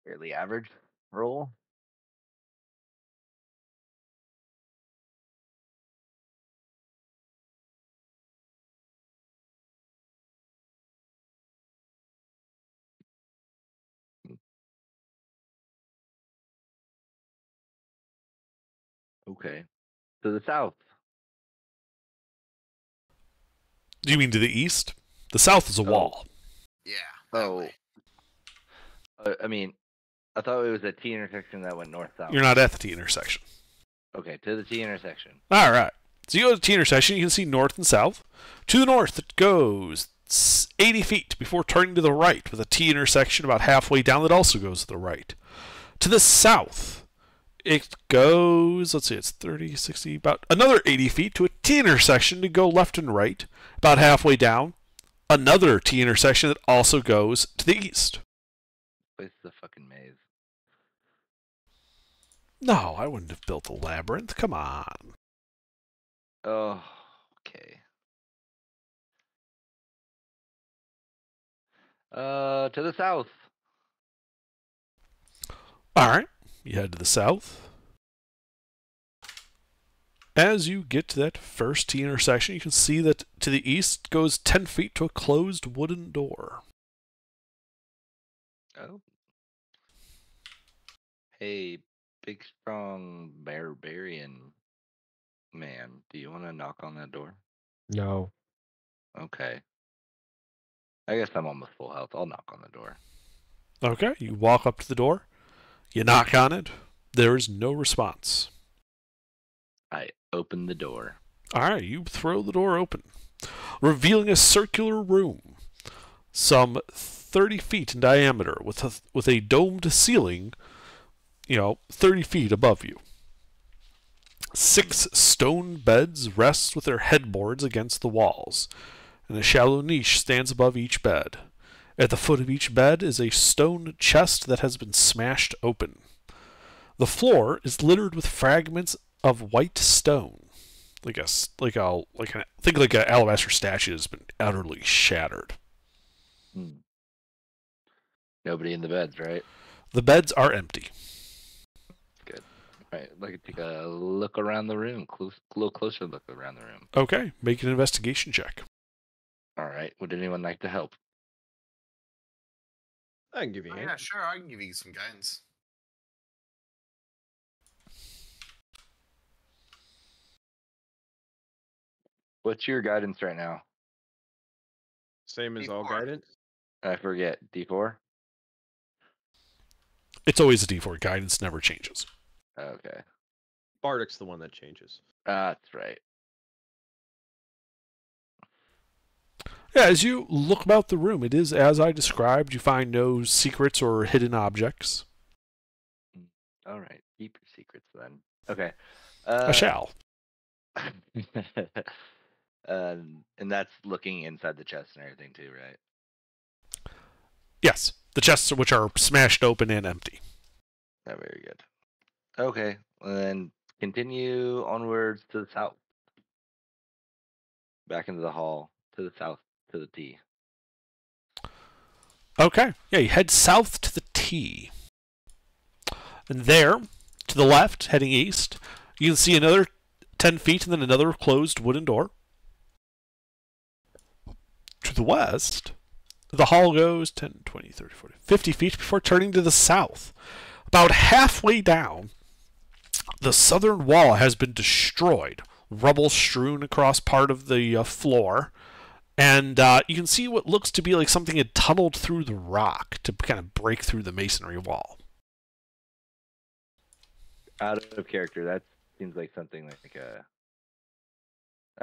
Fairly average roll. Okay. To the south. Do you mean to the east? The south is a wall. Yeah. that Oh. way. I mean, I thought it was a T intersection that went north-south. You're not at the T intersection. Okay, to the T intersection. All right. So you go to the T intersection. You can see north and south. To the north, it goes 80 feet before turning to the right, with a T intersection about halfway down that also goes to the right. To the south, it goes, let's see, it's 30, 60, about another 80 feet to a T intersection to go left and right, about halfway down. Another T intersection that also goes to the east. Place is a fucking maze. No, I wouldn't have built a labyrinth. Come on. Oh, okay. To the south. All right. You head to the south. As you get to that first T intersection, you can see that to the east goes 10 feet to a closed wooden door. Oh. Hey, big, strong barbarian man, do you want to knock on that door? No. Okay. I guess I'm almost full health. I'll knock on the door. Okay, you walk up to the door. You knock on it. There is no response. I open the door. All right, you throw the door open, revealing a circular room, some 30 feet in diameter, with a domed ceiling, 30 feet above you. 6 stone beds rest with their headboards against the walls, and a shallow niche stands above each bed. At the foot of each bed is a stone chest that has been smashed open. The floor is littered with fragments of white stone. Think like an alabaster statue has been utterly shattered. Nobody in the beds, right? The beds are empty. Good. All right, like take a look around the room. A little closer look around the room. Okay, make an investigation check. All right. Would anyone like to help? I can give you a hand. Yeah, sure. I can give you some guidance. What's your guidance right now? Same as all D4. guidance. I forget. D4. It's always a D4. Guidance never changes. Okay. Bardic's the one that changes. That's right. Yeah, as you look about the room, it is as I described. You find no secrets or hidden objects. All right. Keep your secrets then. Okay. I shall. And that's looking inside the chest and everything too, right? Yes, the chests which are smashed open and empty. Oh, very good. Okay, and then continue onwards to the south. Back into the hall, to the south, to the T. Okay, yeah, you head south to the T. And there, to the left, heading east, you can see another 10 feet and then another closed wooden door. To the west, the hall goes 10, 20, 30, 40, 50 feet before turning to the south. About halfway down, the southern wall has been destroyed. Rubble strewn across part of the floor. And you can see what looks to be like something had tunneled through the rock to kind of break through the masonry wall. Out of character, that seems like something like a.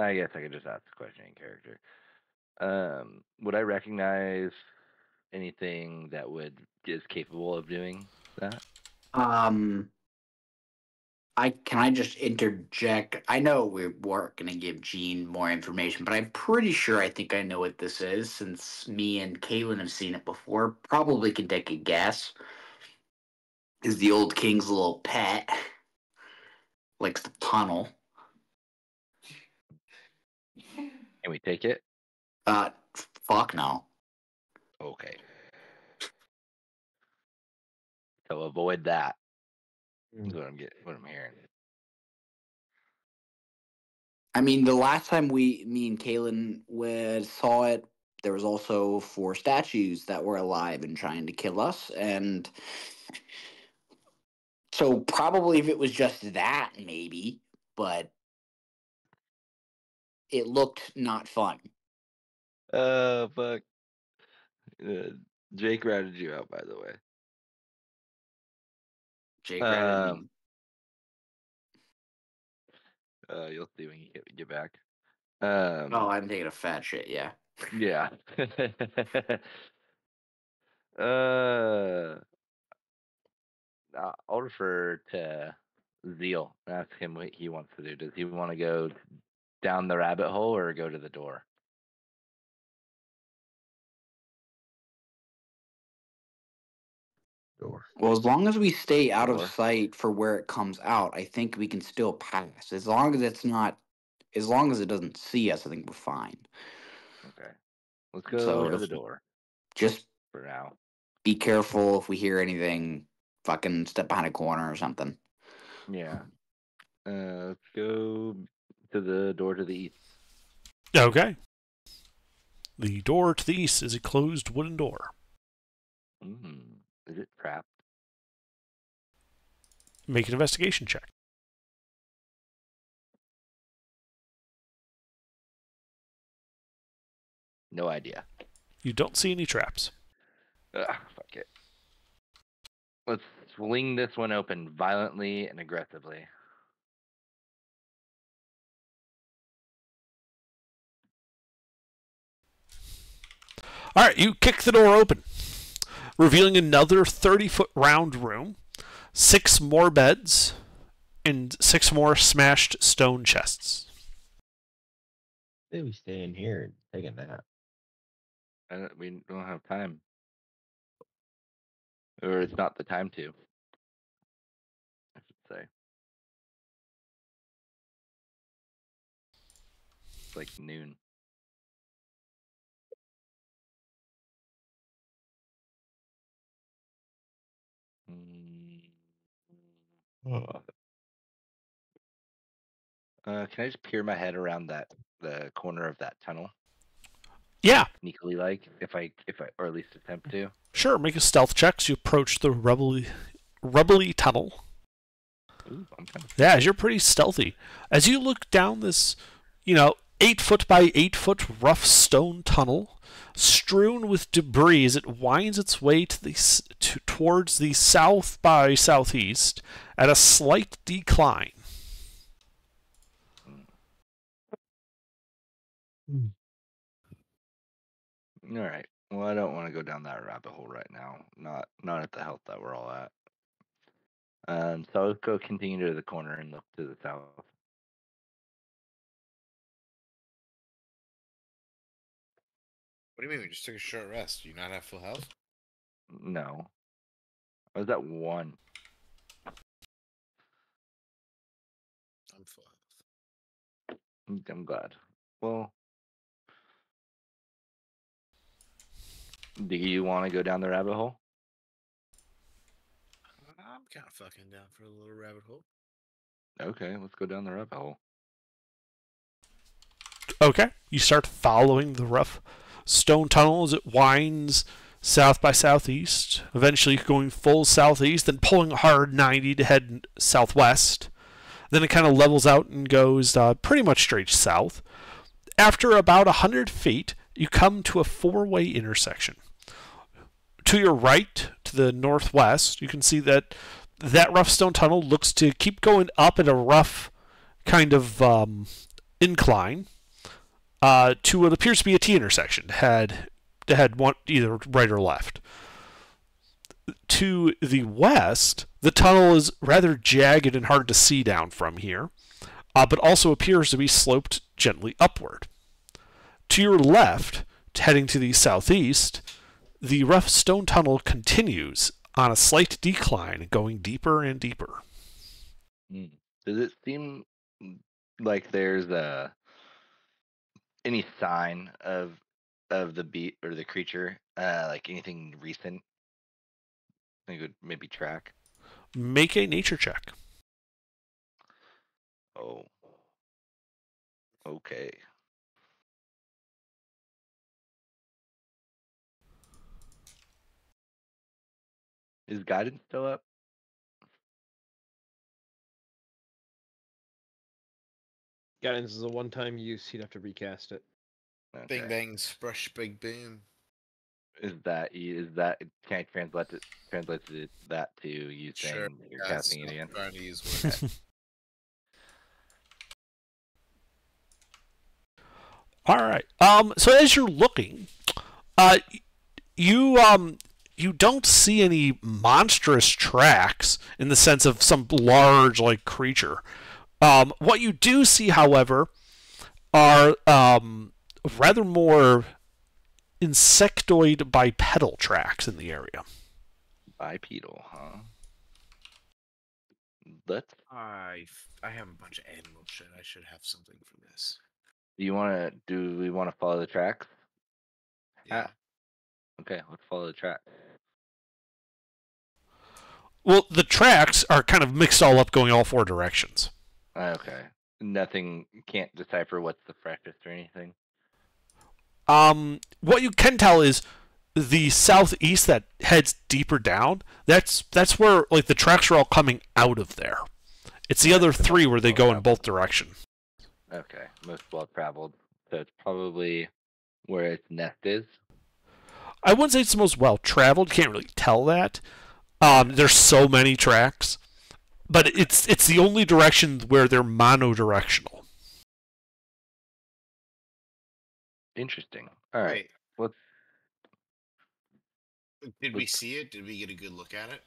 I guess I could just ask the question in character. Would I recognize anything that is capable of doing that? Can I just interject? I know we weren't going to give Gene more information, but I'm pretty sure I think I know what this is since me and Kaylin have seen it before. Probably can take a guess. Is the old king's little pet. Likes to tunnel. Can we take it? Fuck no. Okay. So avoid that. Is what I'm hearing. I mean, the last time me and Kaylin saw it, there was also 4 statues that were alive and trying to kill us, and so probably if it was just that, maybe, but it looked not fun. Fuck. Jake ratted you out, by the way. Jake ratted me. You'll see when you get back. Oh, I'm taking a fat shit, yeah. Yeah. I'll refer to Zeal. Ask him what he wants to do. Does he want to go down the rabbit hole or go to the door? Door. Well, as long as we stay out Door. of sight for where it comes out, I think we can still pass. As long as it doesn't see us, I think we're fine. Okay. Let's go So to the door Just for now. be careful if we hear anything. Fucking step behind a corner or something. Yeah. Let's go to the door to the east. Okay. The door to the east is a closed wooden door. Is it trapped? Make an investigation check. No idea. You don't see any traps. Fuck it. Let's swing this one open violently and aggressively. All right, you kick the door open, revealing another 30-foot round room, 6 more beds, and 6 more smashed stone chests. Say we stay in here and take a nap. We don't have time. Or it's not the time to. I should say. It's like noon. Oh. Can I just peer my head around the corner of that tunnel? Yeah, Sneakily, like if I or at least attempt to. sure. Make a stealth check as you approach the rubbly tunnel. Ooh, I'm kind of Yeah, as you're pretty stealthy. As you look down this, 8-foot by 8-foot rough stone tunnel, strewn with debris as it winds its way towards the south by southeast at a slight decline. All right. Well, I don't want to go down that rabbit hole right now. Not at the health that we're all at. So I'll go continue to the corner and look to the south. What do you mean? We just took a short rest. Do you not have full health? No. I was at 1. I'm full health. I'm glad. Well, do you want to go down the rabbit hole? I'm kind of fucking down for a little rabbit hole. Okay, let's go down the rabbit hole. Okay, you start following the rough stone tunnel as it winds south by southeast, eventually going full southeast, then pulling a hard 90 to head southwest. Then it kind of levels out and goes pretty much straight south. After about 100 feet, you come to a 4-way intersection. To your right, to the northwest, you can see that rough stone tunnel looks to keep going up at a rough kind of incline to what appears to be a T intersection, to head one either right or left. To the west, the tunnel is rather jagged and hard to see down from here, but also appears to be sloped gently upward. To your left, heading to the southeast, the rough stone tunnel continues on a slight decline, going deeper and deeper. Does it seem like there's any sign of the beat or the creature, like anything recent? I think it would maybe track. Make a nature check. Oh. Okay. Is guidance still up? Guidance is a one-time use. You'd have to recast it. Okay. Bing bang, splash, big boom. Is that can I translate that to you saying Sure. you're casting it again? I'm trying to use word. All right. So as you're looking, you don't see any monstrous tracks in the sense of some large like creature. What you do see, however, are rather more insectoid bipedal tracks in the area. Bipedal, huh? Let's. I have a bunch of animal shit. I should have something for this. Do we want to follow the tracks? Yeah. Okay, let's follow the track. Well, the tracks are kind of mixed all up, going all 4 directions. Okay. Nothing. Can't decipher what's the freshest or anything. What you can tell is the southeast that heads deeper down. That's where like the tracks are all coming out of there. It's the other 3 where they go in both directions. Okay, most well traveled. So it's probably where its nest is. I wouldn't say it's the most well traveled. Can't really tell that. There's so many tracks, but it's the only direction where they're monodirectional. Interesting. All right. Wait, Let's. did we see it? Did we get a good look at it?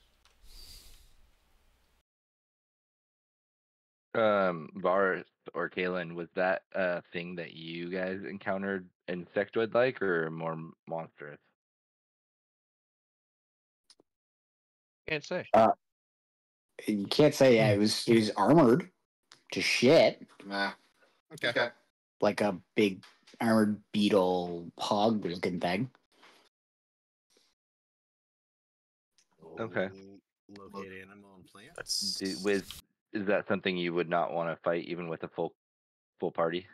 Varus or Kalen, was that a thing that you guys encountered insectoid like or more monstrous? Can't say. You can't say it was armored to shit. Nah. Okay. Like a big armored beetle hog looking thing. Okay. Locate animal and plant. Is that something you would not want to fight even with a full party?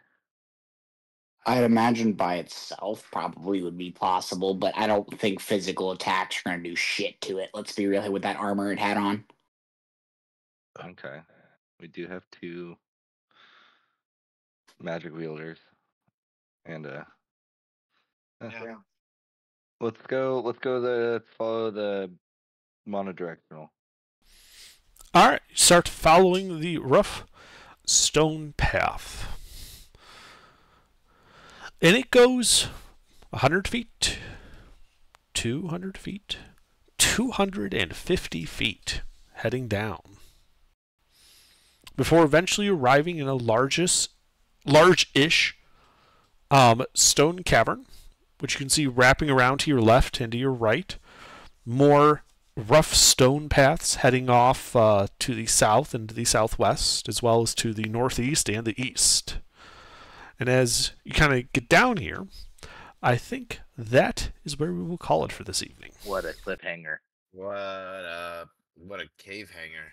I'd imagine by itself probably would be possible, but I don't think physical attacks are going to do shit to it. Let's be real with that armor it had on. Okay. We do have 2 magic wielders. And Yeah. let's go. Let's follow the monodirectional. All right, start following the rough stone path. And it goes 100 feet, 200 feet, 250 feet, heading down. Before eventually arriving in a large-ish stone cavern, which you can see wrapping around to your left and to your right. More rough stone paths heading off to the south and to the southwest, as well as to the northeast and the east. And as you kind of get down here, I think that is where we will call it for this evening. What a cliffhanger. What a cave hanger.